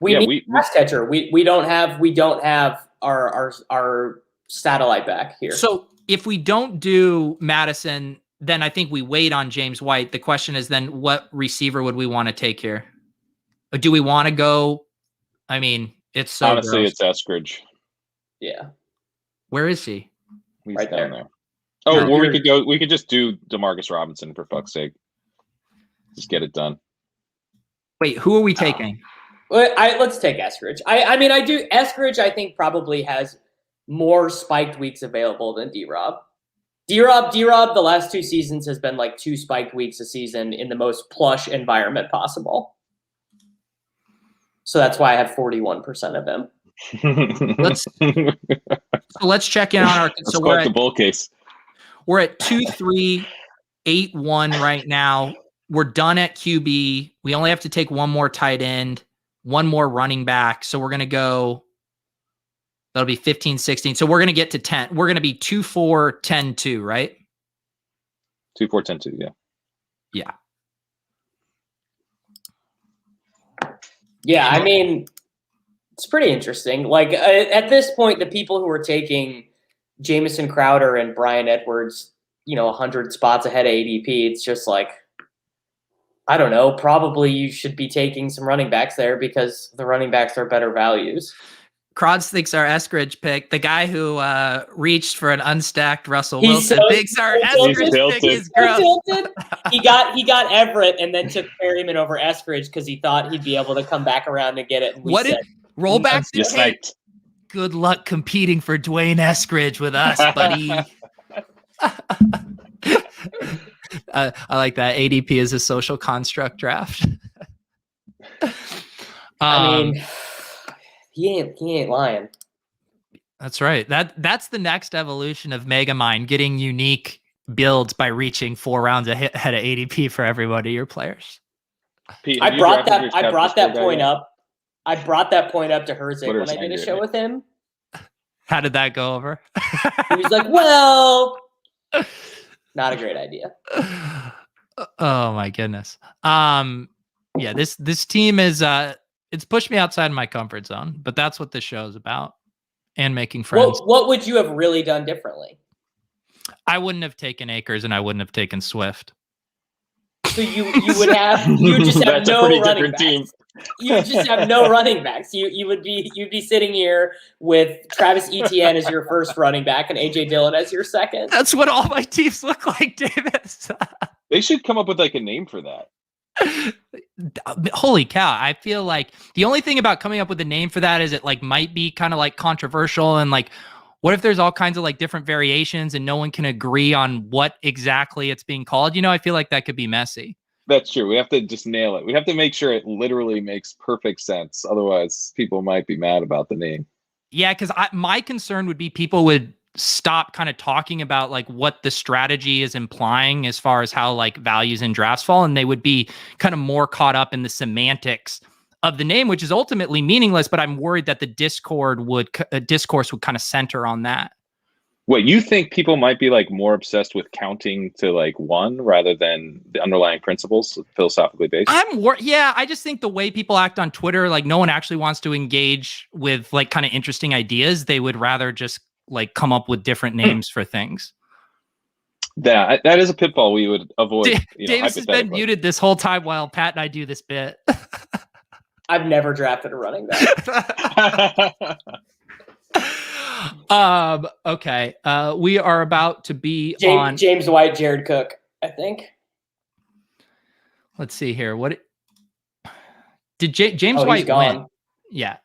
need a pass catcher. We don't have our satellite back here. So if we don't do Madison, then I think we wait on James White. The question is then what receiver would we want to take here? Or do we want to go I mean, it's so honestly, gross. it's Eskridge. Yeah. Where is he? He's Right down there. there. Oh, No, or we could just do DeMarcus Robinson for fuck's sake. Just get it done. Wait, who are we taking? Let's take Eskridge. I mean, Eskridge, I think, probably has more spiked weeks available than D-Rob. D-Rob, the last 2 seasons has been like 2 spiked weeks a season in the most plush environment possible. So that's why I have 41% of him. Let's check in on our. So we're the bull case. We're at 2-3-8-1 right now. We're done at QB. We only have to take one more tight end, one more running back. So we're going to go. That'll be 15, 16. So we're going to get to 10. We're going to be 2-4, 10-2, right? 2-4, 10-2, yeah. Yeah. Yeah, I mean, it's pretty interesting. Like, at this point, the people who are taking Jamison Crowder and Brian Edwards, 100 spots ahead of ADP, it's just like, I don't know, probably you should be taking some running backs there because the running backs are better values. Crods thinks our Eskridge pick, the guy who reached for an unstacked Russell Wilson, thinks our Eskridge pick is gross. He got Everett and then took Perryman over Eskridge because he thought he'd be able to come back around and get it. And what did rollback? Yes, good luck competing for Dwayne Eskridge with us, buddy. I like that. ADP is a social construct draft. I mean, he ain't lying. That's right. That's the next evolution of Megamind, getting unique builds by reaching 4 rounds ahead of ADP for everybody of your players. Pete, I brought that point up. I brought that point up to Herzig when I did a show with him. How did that go over? He was like, well, not a great idea. Oh my goodness. Yeah, this team is it's pushed me outside my comfort zone, but that's what this show is about. And making friends. What would you have really done differently? I wouldn't have taken Akers and I wouldn't have taken Swift. So you just have no running backs. Team. You just have no running backs. You'd be sitting here with Travis Etienne as your first running back and AJ Dillon as your second. That's what all my teams look like, Davis. They should come up with like a name for that. Holy cow. I feel like the only thing about coming up with a name for that is it like might be kind of like controversial and like what if there's all kinds of like different variations and no one can agree on what exactly it's being called? I feel like that could be messy. That's true. We have to just nail it. We have to make sure it literally makes perfect sense. Otherwise, people might be mad about the name. Yeah, because my concern would be people would stop kind of talking about like what the strategy is implying as far as how like values in drafts fall, and they would be kind of more caught up in the semantics of the name, which is ultimately meaningless. But I'm worried that the discourse would kind of center on that. What, you think people might be like more obsessed with counting to like 1 rather than the underlying principles philosophically based? I just think the way people act on Twitter, like no one actually wants to engage with like kind of interesting ideas. They would rather just like come up with different names for things. That is a pitfall we would avoid. Davis has been muted this whole time while Pat and I do this bit. I've never drafted a running back. Okay. We are about to be on James White, Jared Cook, I think. Let's see here. What did James White win? Yeah.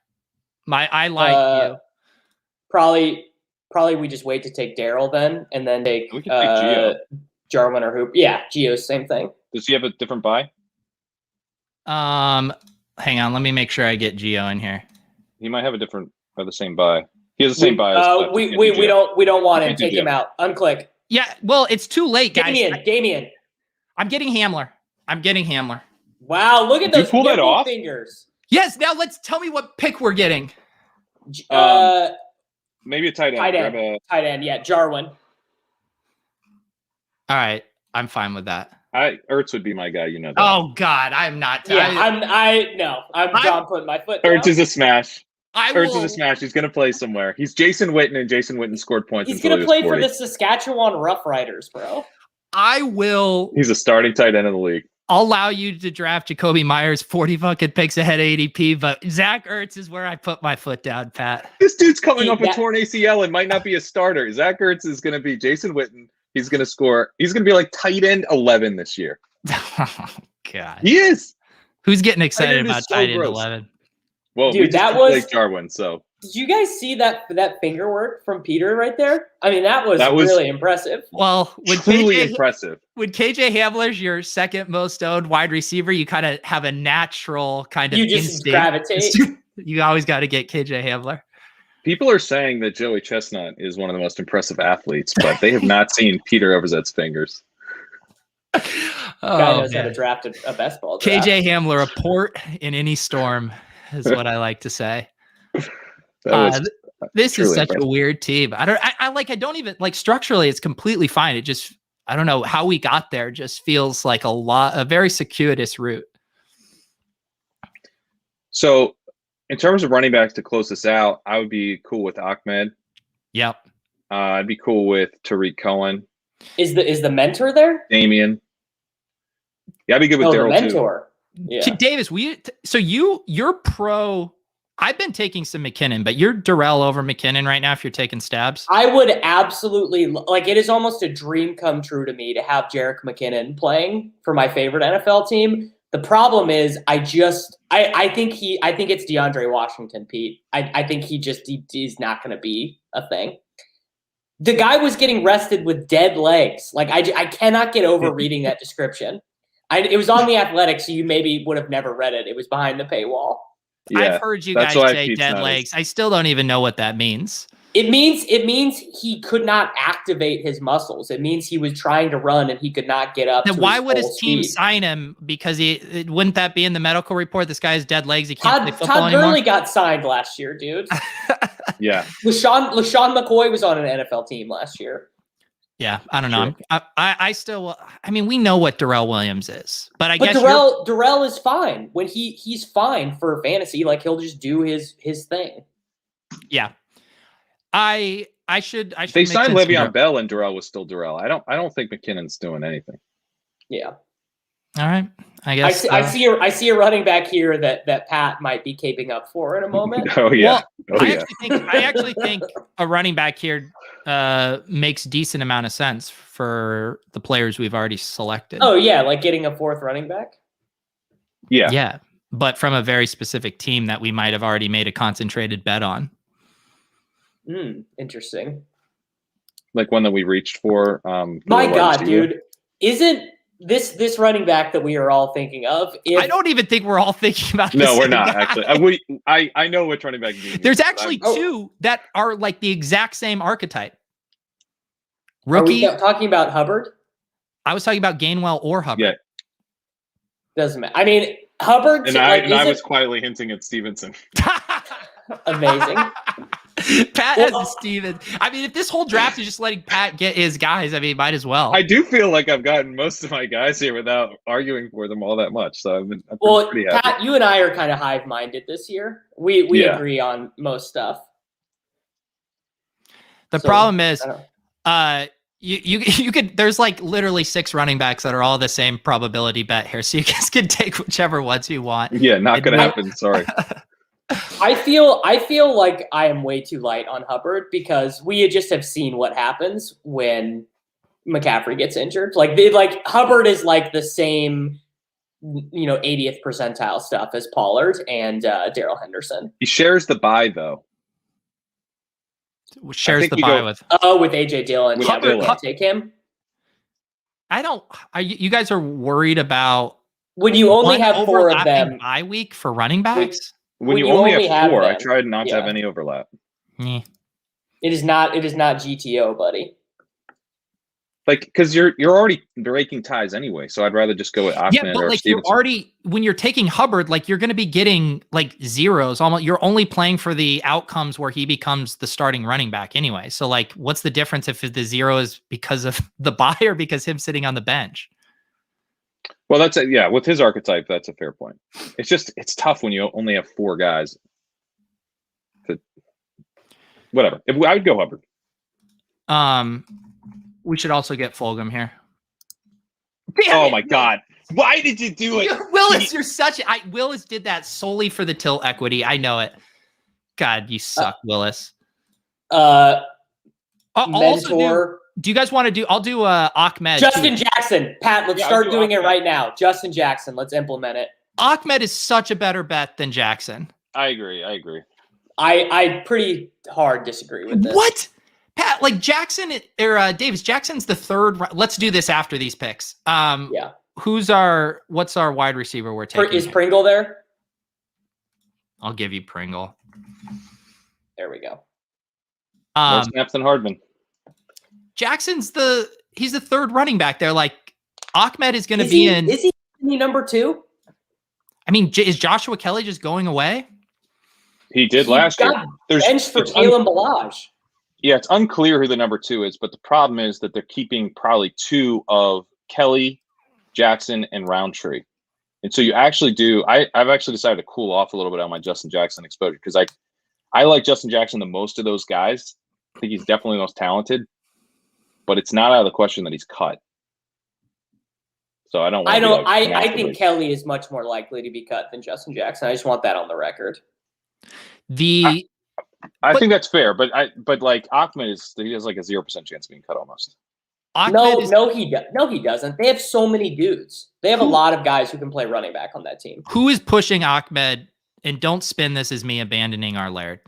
I like you. Probably we just wait to take Daryl then, and then take Gio. Jarwin or Hoop. Yeah, Gio's same thing. Does he have a different buy? Hang on, let me make sure I get Gio in here. He might have a different or the same buy. He has the same buy. We don't want him. Take him out. Unclick. Yeah, well, it's too late, guys. Damian. I'm getting Hamler. Wow, look at those off? fingers. Yes, now let's tell me what pick we're getting. Maybe a tight end. Tight end, yeah, Jarwin. All right, I'm fine with that. Ertz would be my guy, that. Oh God, I'm not. I'm John putting my foot down. Ertz is a smash. Ertz is a smash. He's going to play somewhere. He's Jason Witten, and Jason Witten scored points. He's going to play for the Saskatchewan Roughriders, bro. I will. He's a starting tight end of the league. I'll allow you to draft Jacoby Myers 40 fucking picks ahead of ADP, but Zach Ertz is where I put my foot down, Pat. This dude's coming off a torn ACL and might not be a starter. Zach Ertz is going to be Jason Witten. He's going to score. He's going to be like tight end 11 this year. Oh, God. He is. Who's getting excited about tight end gross. 11? Well, dude, that was Blake Jarwin. So did you guys see that finger work from Peter right there? I mean, that was really impressive. Well, when truly impressive. When KJ Hamler's your second most owned wide receiver, you kind of have a natural kind of just gravitate. You always got to get KJ Hamler. People are saying that Joey Chestnut is one of the most impressive athletes, but they have not seen Peter Overzet's fingers. Guy knows how to draft a best ball draft. KJ Hamler, a port in any storm, is what I like to say. This is such a weird team. I don't even like structurally. It's completely fine. It just, I don't know how we got there. Just feels like a very circuitous route. So, in terms of running backs to close this out, I would be cool with Ahmed. Yep. I'd be cool with Tariq Cohen. Is the mentor there? Damian. Yeah, I'd be good with Daryl the mentor. Too. Yeah. Davis, you're pro. I've been taking some McKinnon, but you're Darrell over McKinnon right now if you're taking stabs. I would absolutely like. It is almost a dream come true to me to have Jerick McKinnon playing for my favorite NFL team. The problem is, I think it's DeAndre Washington, Pete. I think he's not going to be a thing. The guy was getting rested with dead legs. Like I cannot get over reading that description. It was on The Athletic, so you maybe would have never read it. It was behind the paywall. Yeah, I've heard you guys say dead legs. I still don't even know what that means. It means he could not activate his muscles. It means he was trying to run and he could not get up. Then why would his team sign him? Because wouldn't that be in the medical report? This guy has dead legs. He can't play football anymore. Todd Gurley got signed last year, dude. Yeah. LaShawn McCoy was on an NFL team last year. Yeah, I don't know. Sure. I mean, we know what Darrell Williams is, but guess Darrell is fine when he's fine for fantasy. Like he'll just do his thing. Yeah, I should. They signed Le'Veon Bell and Darrell was still Darrell. I don't think McKinnon's doing anything. Yeah. All right. I guess I see a running back here that Pat might be caping up for in a moment. Oh yeah. Well, I actually think a running back here makes decent amount of sense for the players we've already selected. Oh yeah, like getting a fourth running back. Yeah. Yeah, but from a very specific team that we might have already made a concentrated bet on. Interesting. Like one that we reached for. My God, dude, isn't this running back that we are all thinking of? I don't even think we're all thinking about. No, we're not actually. I know which running back. There's actually two that are like the exact same archetype. Rookie. Are we talking about Hubbard? I was talking about Gainwell or Hubbard. Yeah. Doesn't matter. I mean, Hubbard. I was quietly hinting at Stevenson. Amazing. Pat has a Steven. I mean, if this whole draft is just letting Pat get his guys, I mean, might as well. I do feel like I've gotten most of my guys here without arguing for them all that much. So I'm pretty happy. Pat, you and I are kind of hive-minded this year. We agree on most stuff. The problem is, you could. There's like literally 6 running backs that are all the same probability bet here, so you guys can take whichever ones you want. Yeah, not gonna happen. Sorry. I feel like I am way too light on Hubbard because we just have seen what happens when McCaffrey gets injured. Like Hubbard is like the same, 80th percentile stuff as Pollard and Darrell Henderson. He shares the bye though. Shares the bye with AJ Dillon. Hubbard, take him. I don't. You guys are worried about when you only have 4 of them bye week for running backs. When you only have 4, I tried not to have any overlap. Yeah. It is not GTO, buddy. Like, because you're already breaking ties anyway, so I'd rather just go with Ahmed or like Stevenson. When you're taking Hubbard, like you're going to be getting like zeros. Almost, you're only playing for the outcomes where he becomes the starting running back anyway. So like, what's the difference if the 0 is because of the bye or because him sitting on the bench? Well, with his archetype, that's a fair point. It's tough when you only have 4 guys. Whatever. I would go Hubbard. We should also get Fulgham here. Oh my God. Why did you do it? Willis, you're such Willis did that solely for the tilt equity. I know it. God, you suck, Willis. Mentor. Do you guys want to do? I'll do Ahmed. Justin Jackson. Pat, let's start doing it right now. Justin Jackson. Let's implement it. Ahmed is such a better bet than Jackson. I agree. I pretty hard disagree with this. What? Pat, like Jackson or Davis, Jackson's the third. Let's do this after these picks. Yeah. What's our wide receiver we're taking? Is Pringle there? I'll give you Pringle. There we go. More snaps than Hardman. Jackson's he's the third running back there. Like Ahmed is going to be in. Is he number 2? I mean, is Joshua Kelly just going away? He did last year. There's bench for Kalen Balaj. Yeah, it's unclear who the number 2 is, but the problem is that they're keeping probably 2 of Kelly, Jackson, and Roundtree. And so you actually do. I've actually decided to cool off a little bit on my Justin Jackson exposure because I like Justin Jackson the most of those guys. I think he's definitely the most talented, but it's not out of the question that he's cut. So I don't. I think Kelly is much more likely to be cut than Justin Jackson. I just want that on the record. I think that's fair, but like Ahmed he has like a 0% chance of being cut almost. No, he doesn't. They have so many dudes. They have a lot of guys who can play running back on that team. Who is pushing Ahmed? And don't spin this as me abandoning our Laird.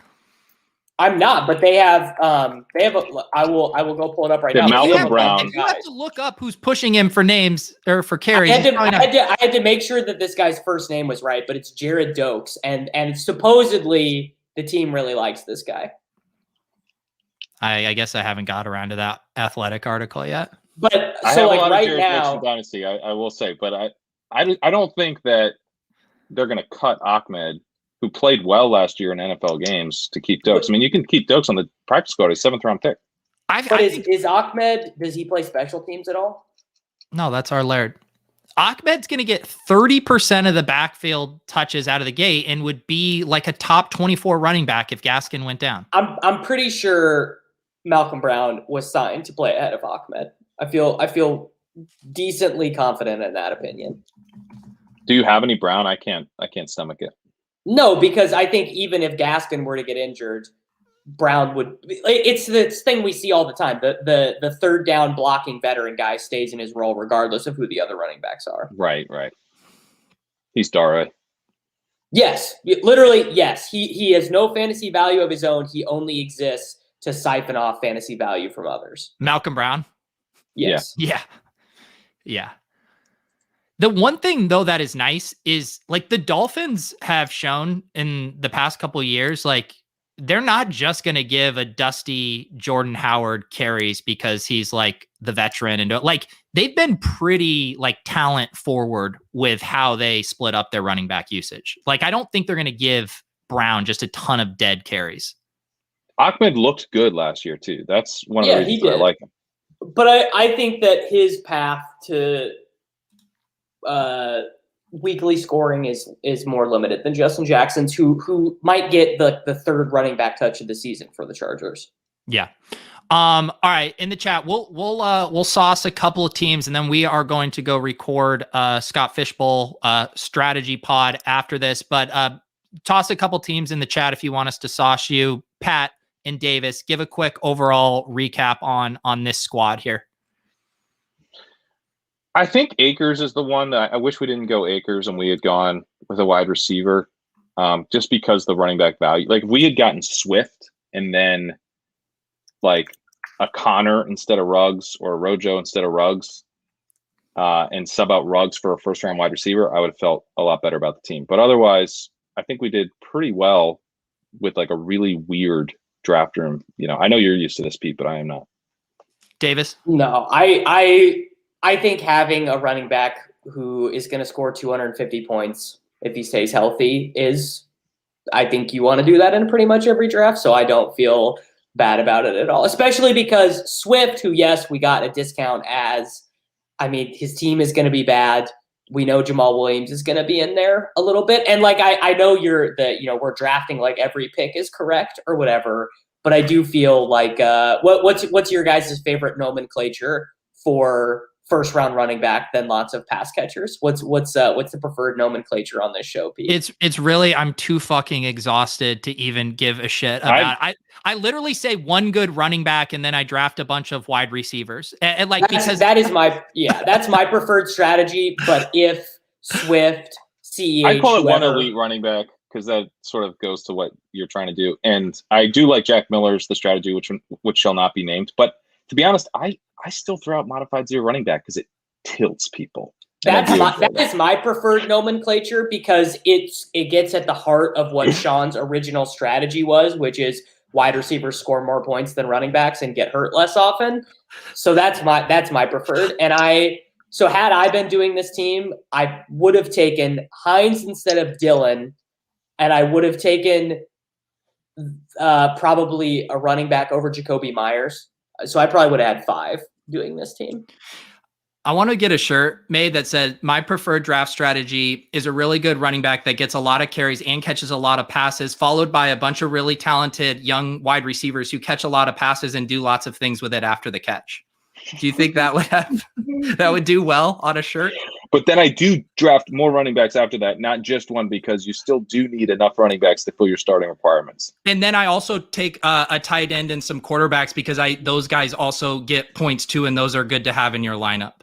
I'm not, but they have. I will go pull it up right now. Malcolm Brown. If you have to look up who's pushing him for names or for carries. I had to make sure that this guy's first name was right, but it's Jared Dokes, and supposedly the team really likes this guy. I guess I haven't got around to that Athletic article yet. But I so have like a lot right of Jared now, Dokes in Dynasty, I will say, but I don't think that they're going to cut Ahmed, who played well last year in NFL games, to keep Dokes. I mean, you can keep Dokes on the practice squad. He's 7th-round pick. Is Ahmed? Does he play special teams at all? No, that's our Laird. Ahmed's going to get 30% of the backfield touches out of the gate and would be like a top 24 running back if Gaskin went down. I'm pretty sure Malcolm Brown was signed to play ahead of Ahmed. I feel decently confident in that opinion. Do you have any Brown? I can't stomach it. No, because I think even if Gaskin were to get injured, Brown would. It's this thing we see all the time. The third down blocking veteran guy stays in his role regardless of who the other running backs are. Right. He's Dara. Yes, literally, yes. He has no fantasy value of his own. He only exists to siphon off fantasy value from others. Malcolm Brown? Yes. Yeah. The one thing, though, that is nice is, like, the Dolphins have shown in the past couple of years, like, they're not just going to give a dusty Jordan Howard carries because he's, like, the veteran. And, like, they've been pretty, like, talent forward with how they split up their running back usage. Like, I don't think they're going to give Brown just a ton of dead carries. Ahmed looked good last year, too. That's one of the reasons I like him. But I think that his path to weekly scoring is more limited than Justin Jackson's, who might get the third running back touch of the season for the Chargers. Yeah. All right. In the chat, we'll sauce a couple of teams, and then we are going to go record Scott Fishbowl strategy pod after this. But toss a couple teams in the chat if you want us to sauce you. Pat and Davis, give a quick overall recap on this squad here. I think Akers is the one that I wish we didn't go Akers and we had gone with a wide receiver, just because the running back value. Like, if we had gotten Swift and then like a Connor instead of Ruggs or a Rojo instead of Ruggs, and sub out Ruggs for a first-round wide receiver, I would have felt a lot better about the team. But otherwise, I think we did pretty well with like a really weird draft room. You know, I know you're used to this, Pete, but I am not. Davis? No, I think having a running back who is going to score 250 points if he stays healthy I think you want to do that in pretty much every draft. So I don't feel bad about it at all, especially because Swift, who, yes, we got a discount his team is going to be bad. We know Jamal Williams is going to be in there a little bit. And like, I know we're drafting like every pick is correct or whatever, but I do feel like, what's your guys' favorite nomenclature for first round running back than lots of pass catchers. What's the preferred nomenclature on this show, Pete? It's really, I'm too fucking exhausted to even give a shit about. I literally say one good running back and then I draft a bunch of wide receivers. And like, because that's my preferred strategy. But if Swift, CEH, I call it whoever, one elite running back, because that sort of goes to what you're trying to do. And I do like Jack Miller's the strategy, which shall not be named. But to be honest, I still throw out modified zero running back because it tilts people. That is my preferred nomenclature, because it gets at the heart of what Sean's original strategy was, which is wide receivers score more points than running backs and get hurt less often. So that's my preferred. And had I been doing this team, I would have taken Hines instead of Dillon, and I would have taken probably a running back over Jacoby Myers. So I probably would have had 5 doing this team. I want to get a shirt made that said, my preferred draft strategy is a really good running back that gets a lot of carries and catches a lot of passes, followed by a bunch of really talented young wide receivers who catch a lot of passes and do lots of things with it after the catch. Do you think that would do well on a shirt? But then I do draft more running backs after that, not just one, because you still do need enough running backs to fill your starting requirements. And then I also take a tight end and some quarterbacks, because those guys also get points too, and those are good to have in your lineup.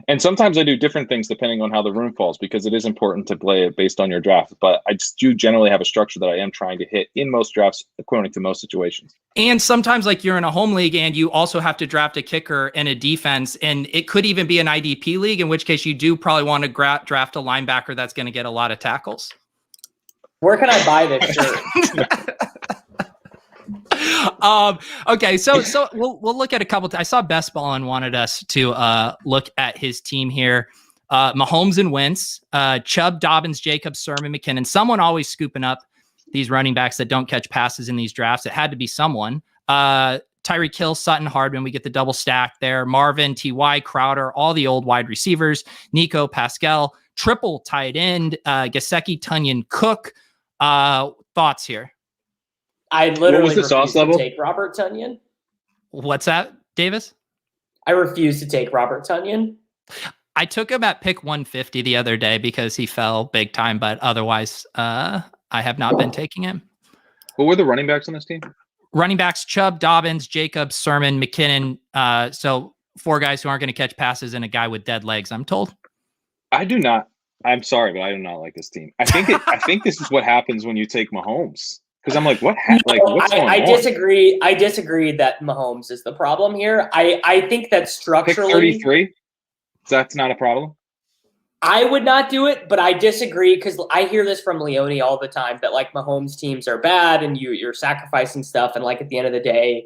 And sometimes I do different things depending on how the room falls, because it is important to play it based on your draft. But I just do generally have a structure that I am trying to hit in most drafts according to most situations. And sometimes, like, you're in a home league and you also have to draft a kicker and a defense, and it could even be an IDP league, in which case you do probably want to draft a linebacker that's going to get a lot of tackles. Where can I buy this shirt? Okay, so we'll look at a couple. I saw Best Ball and wanted us to look at his team here. Mahomes and Wentz, Chubb, Dobbins, Jacobs, Sermon, McKinnon. Someone always scooping up these running backs that don't catch passes in these drafts. It had to be someone. Tyreek Hill, Sutton, Hardman. We get the double stack there. Marvin, T.Y., Crowder, all the old wide receivers. Nico, Pascal, triple tight end. Gesicki, Tunyon, Cook. Thoughts here? I literally refuse to take Robert Tunyon. What's that, Davis? I refuse to take Robert Tunyon. I took him at pick 150 the other day because he fell big time, but otherwise, I have not been taking him. What were the running backs on this team? Running backs: Chubb, Dobbins, Jacobs, Sermon, McKinnon. So 4 guys who aren't going to catch passes and a guy with dead legs, I'm told. I do not. I'm sorry, but I do not like this team. I think this is what happens when you take Mahomes. Because I'm like, what's going on? I disagree. I disagree that Mahomes is the problem here. I think that structurally, pick 33. That's not a problem. I would not do it, but I disagree, because I hear this from Leone all the time, that like Mahomes teams are bad and you're sacrificing stuff, and like at the end of the day,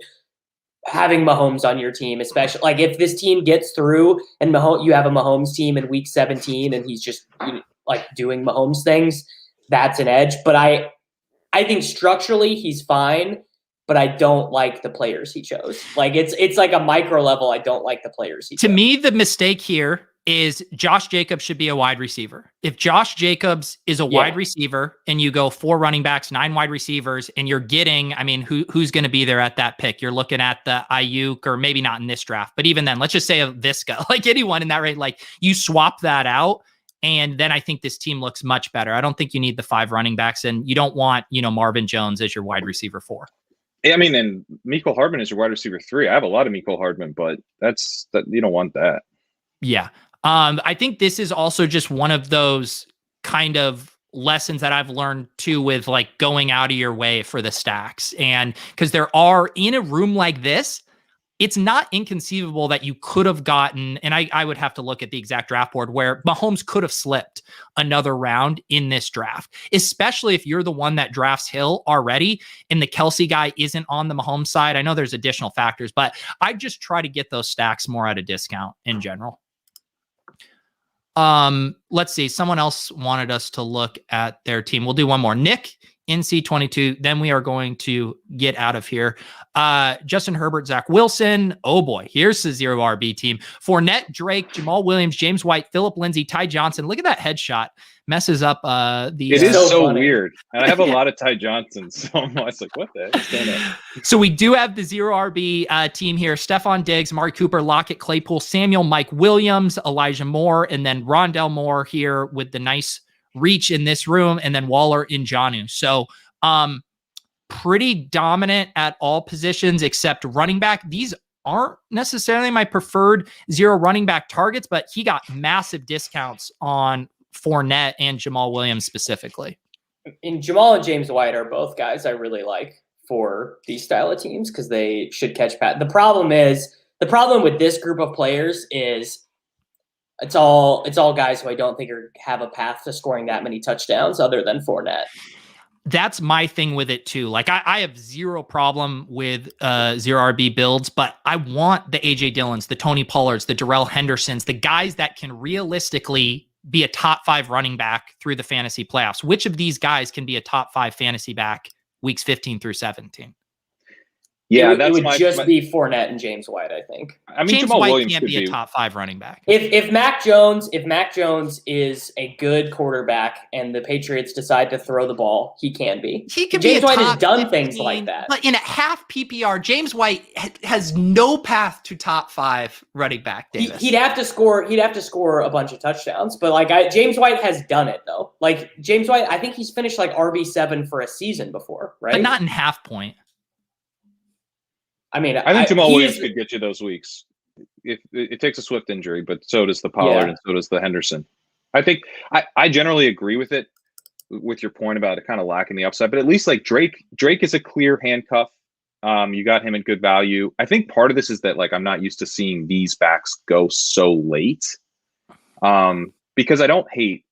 having Mahomes on your team, especially like if this team gets through and you have a Mahomes team in week 17 and he's just like doing Mahomes things, that's an edge. But I think structurally he's fine, but I don't like the players he chose. Like it's like a micro level. I don't like the players he chose. To me, the mistake here is Josh Jacobs should be a wide receiver. If Josh Jacobs is a wide receiver and you go 4 running backs, 9 wide receivers, and you're getting, I mean, who's going to be there at that pick? You're looking at the Ayuk, or maybe not in this draft, but even then, let's just say a Visca, like anyone in that rate, like you swap that out. And then I think this team looks much better. I don't think you need the 5 running backs, and you don't want, Marvin Jones as your wide receiver 4. I mean, and Mecole Hardman is your wide receiver 3. I have a lot of Mecole Hardman, but you don't want that. Yeah. I think this is also just one of those kind of lessons that I've learned too, with like going out of your way for the stacks. And because there are, in a room like this, it's not inconceivable that you could have gotten, and I would have to look at the exact draft board, where Mahomes could have slipped another round in this draft, especially if you're the one that drafts Hill already and the Kelsey guy isn't on the Mahomes side. I know there's additional factors, but I just try to get those stacks more at a discount in general. Let's see. Someone else wanted us to look at their team. We'll do one more. Nick NC22. Then we are going to get out of here. Justin Herbert, Zach Wilson. Oh boy, here's the 0 RB team. Fournette, Drake, Jamal Williams, James White, Phillip Lindsay, Ty Johnson. Look at that headshot. Messes up the. It is so funny. weird. And I have a lot of Ty Johnsons. So I'm always like, what the heck is going on? So we do have the 0 RB team here. Stephon Diggs, Amari Cooper, Lockett, Claypool, Samuel, Mike Williams, Elijah Moore, and then Rondell Moore here with the nice reach in this room, and then Waller and Jonnu. So pretty dominant at all positions except running back. These aren't necessarily my preferred 0 running back targets, but he got massive discounts on Fournette and Jamal Williams specifically. And Jamal and James White are both guys I really like for these style of teams because they should catch Pat. The problem with this group of players is it's all guys who I don't think have a path to scoring that many touchdowns other than Fournette. That's my thing with it too. Like I have zero problem with 0 RB builds, but I want the AJ Dillons, the Tony Pollards, the Darrell Hendersons, the guys that can realistically be a top 5 running back through the fantasy playoffs. Which of these guys can be a top 5 fantasy back weeks 15 through 17? Yeah, it would just be Fournette and James White, I think. I mean, James Jamal White Williams can't be a top 5 running back. If Mac Jones is a good quarterback and the Patriots decide to throw the ball, he can be. He can James be. White has done things like that. But in a half PPR, James White has no path to top 5 running back. Davis. He'd have to score a bunch of touchdowns. But James White has done it though. Like James White, I think he's finished like RB7 for a season before, right? But not in half point. I mean, I think Jamal Williams could get you those weeks. It takes a Swift injury, but so does the Pollard and so does the Henderson. I think I generally agree with it, with your point about it kind of lacking the upside. But at least like Drake is a clear handcuff. You got him at good value. I think part of this is that like I'm not used to seeing these backs go so late, because I don't hate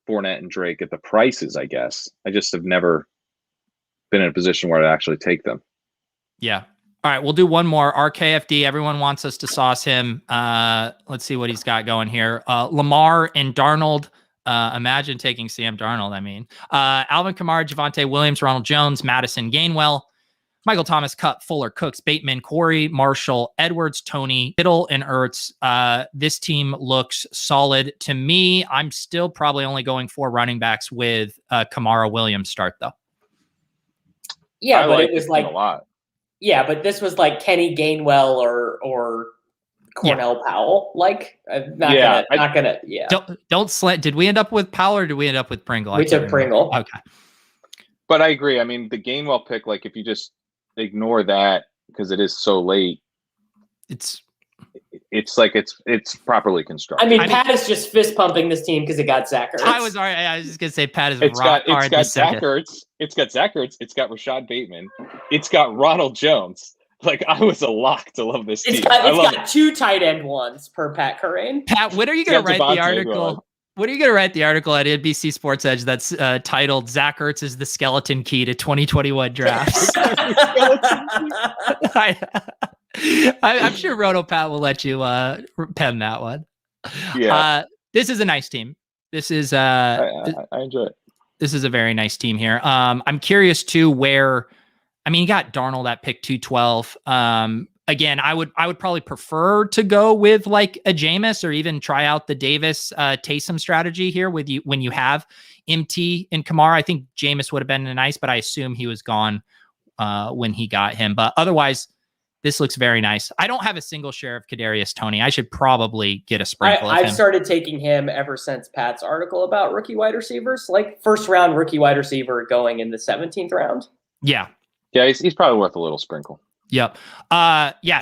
Fournette and Drake at the prices. I guess I just have never been in a position where I'd actually take them. Yeah. All right, we'll do one more. RKFD, everyone wants us to sauce him. Let's see what he's got going here. Lamar and Darnold. Imagine taking Sam Darnold, I mean. Alvin Kamara, Javonte Williams, Ronald Jones, Madison Gainwell, Michael Thomas, Cup, Fuller, Cooks, Bateman, Corey, Marshall, Edwards, Tony, Kittle, and Ertz. This team looks solid to me. I'm still probably only going 4 running backs with Kamara Williams start, though. Yeah, but like it was like a lot. Yeah, but this was like Kenny Gainwell or Cornell Powell. Like, not gonna. Don't slant. Did we end up with Powell or did we end up with Pringle? We took Pringle. Okay. But I agree. I mean, the Gainwell pick, like if you just ignore that because it is so late, it's properly constructed. I mean, Pat is just fist pumping this team because it got Zach Ertz. I was just gonna say Pat is it's rock got hard. Zach Ertz. It's got Zach Ertz. It's got Rashad Bateman. It's got Ronald Jones. Like I was a lock to love this team. It's got 2 tight end ones per Pat Kerrane. Pat, when are you gonna write the article? When are you going to write the article at NBC Sports Edge that's titled "Zach Ertz is the skeleton key to 2021 drafts"? I'm sure Roto Pat will let you pen that one. Yeah. This is a nice team. This is I enjoy it. This is a very nice team here. I'm curious too where, I mean, you got Darnold at pick 212. Again, I would probably prefer to go with like a Jameis or even try out the Davis Taysom strategy here with you when you have MT and Kamara. I think Jameis would have been nice, but I assume he was gone when he got him. But otherwise, this looks very nice. I don't have a single share of Kadarius Toney. I should probably get a sprinkle of him. I've started taking him ever since Pat's article about rookie wide receivers, like first round rookie wide receiver going in the 17th round. Yeah. Yeah, he's probably worth a little sprinkle. Yep.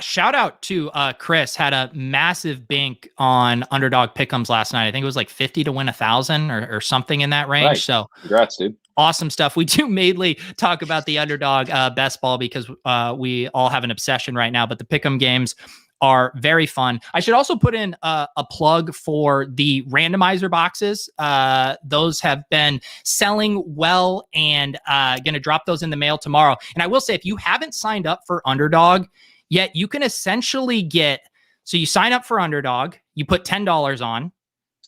Shout out to Chris, had a massive bank on Underdog Pick'ems last night. I think it was like 50 to win 1,000 or something in that range. Right. So congrats, dude. Awesome stuff. We do mainly talk about the Underdog best ball because we all have an obsession right now, but the Pick'em games are very fun. I should also put in a plug for the randomizer boxes. Those have been selling well and going to drop those in the mail tomorrow. And I will say, if you haven't signed up for Underdog yet, you can essentially so you sign up for Underdog, you put $10 on,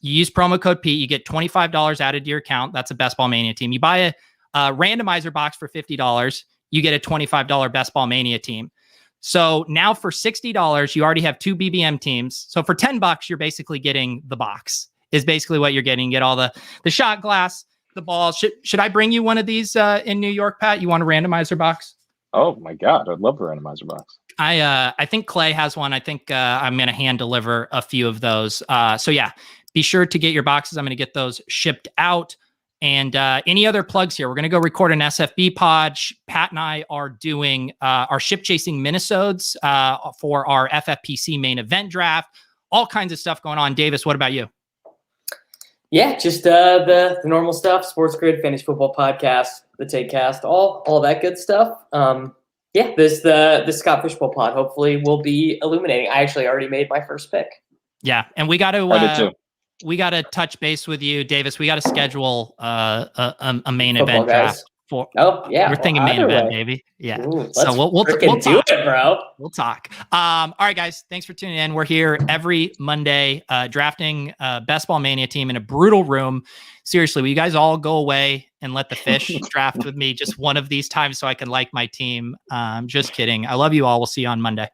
you use promo code Pete, you get $25 added to your account. That's a Best Ball Mania team. You buy randomizer box for $50. You get a $25 Best Ball Mania team. So now for $60, you already have 2 BBM teams. So for $10, you're basically getting the box is basically what you're getting. You get all the shot glass, the ball. Should I bring you one of these in New York, Pat? You want a randomizer box? Oh my God, I'd love the randomizer box. I think Clay has one. I think I'm going to hand deliver a few of those. So yeah, be sure to get your boxes. I'm going to get those shipped out. And any other plugs here? We're going to go record an SFB pod. Pat and I are doing our ship chasing minisodes for our FFPC main event draft. All kinds of stuff going on. Davis, what about you? Yeah, just the normal stuff. Sports Grid, Fantasy Football Podcast, the Takecast, all that good stuff. Yeah, the Scott Fishbowl pod hopefully will be illuminating. I actually already made my first pick. Yeah, and we got to touch base with you, Davis. We got to schedule a main Football event guys. draft. We're thinking main event, baby. Yeah. Ooh, so we'll do talk. it, bro. We'll talk. All right, guys. Thanks for tuning in. We're here every Monday drafting Best Ball Mania team in a brutal room. Seriously, will you guys all go away and let the fish draft with me just one of these times so I can like my team? Just kidding. I love you all. We'll see you on Monday.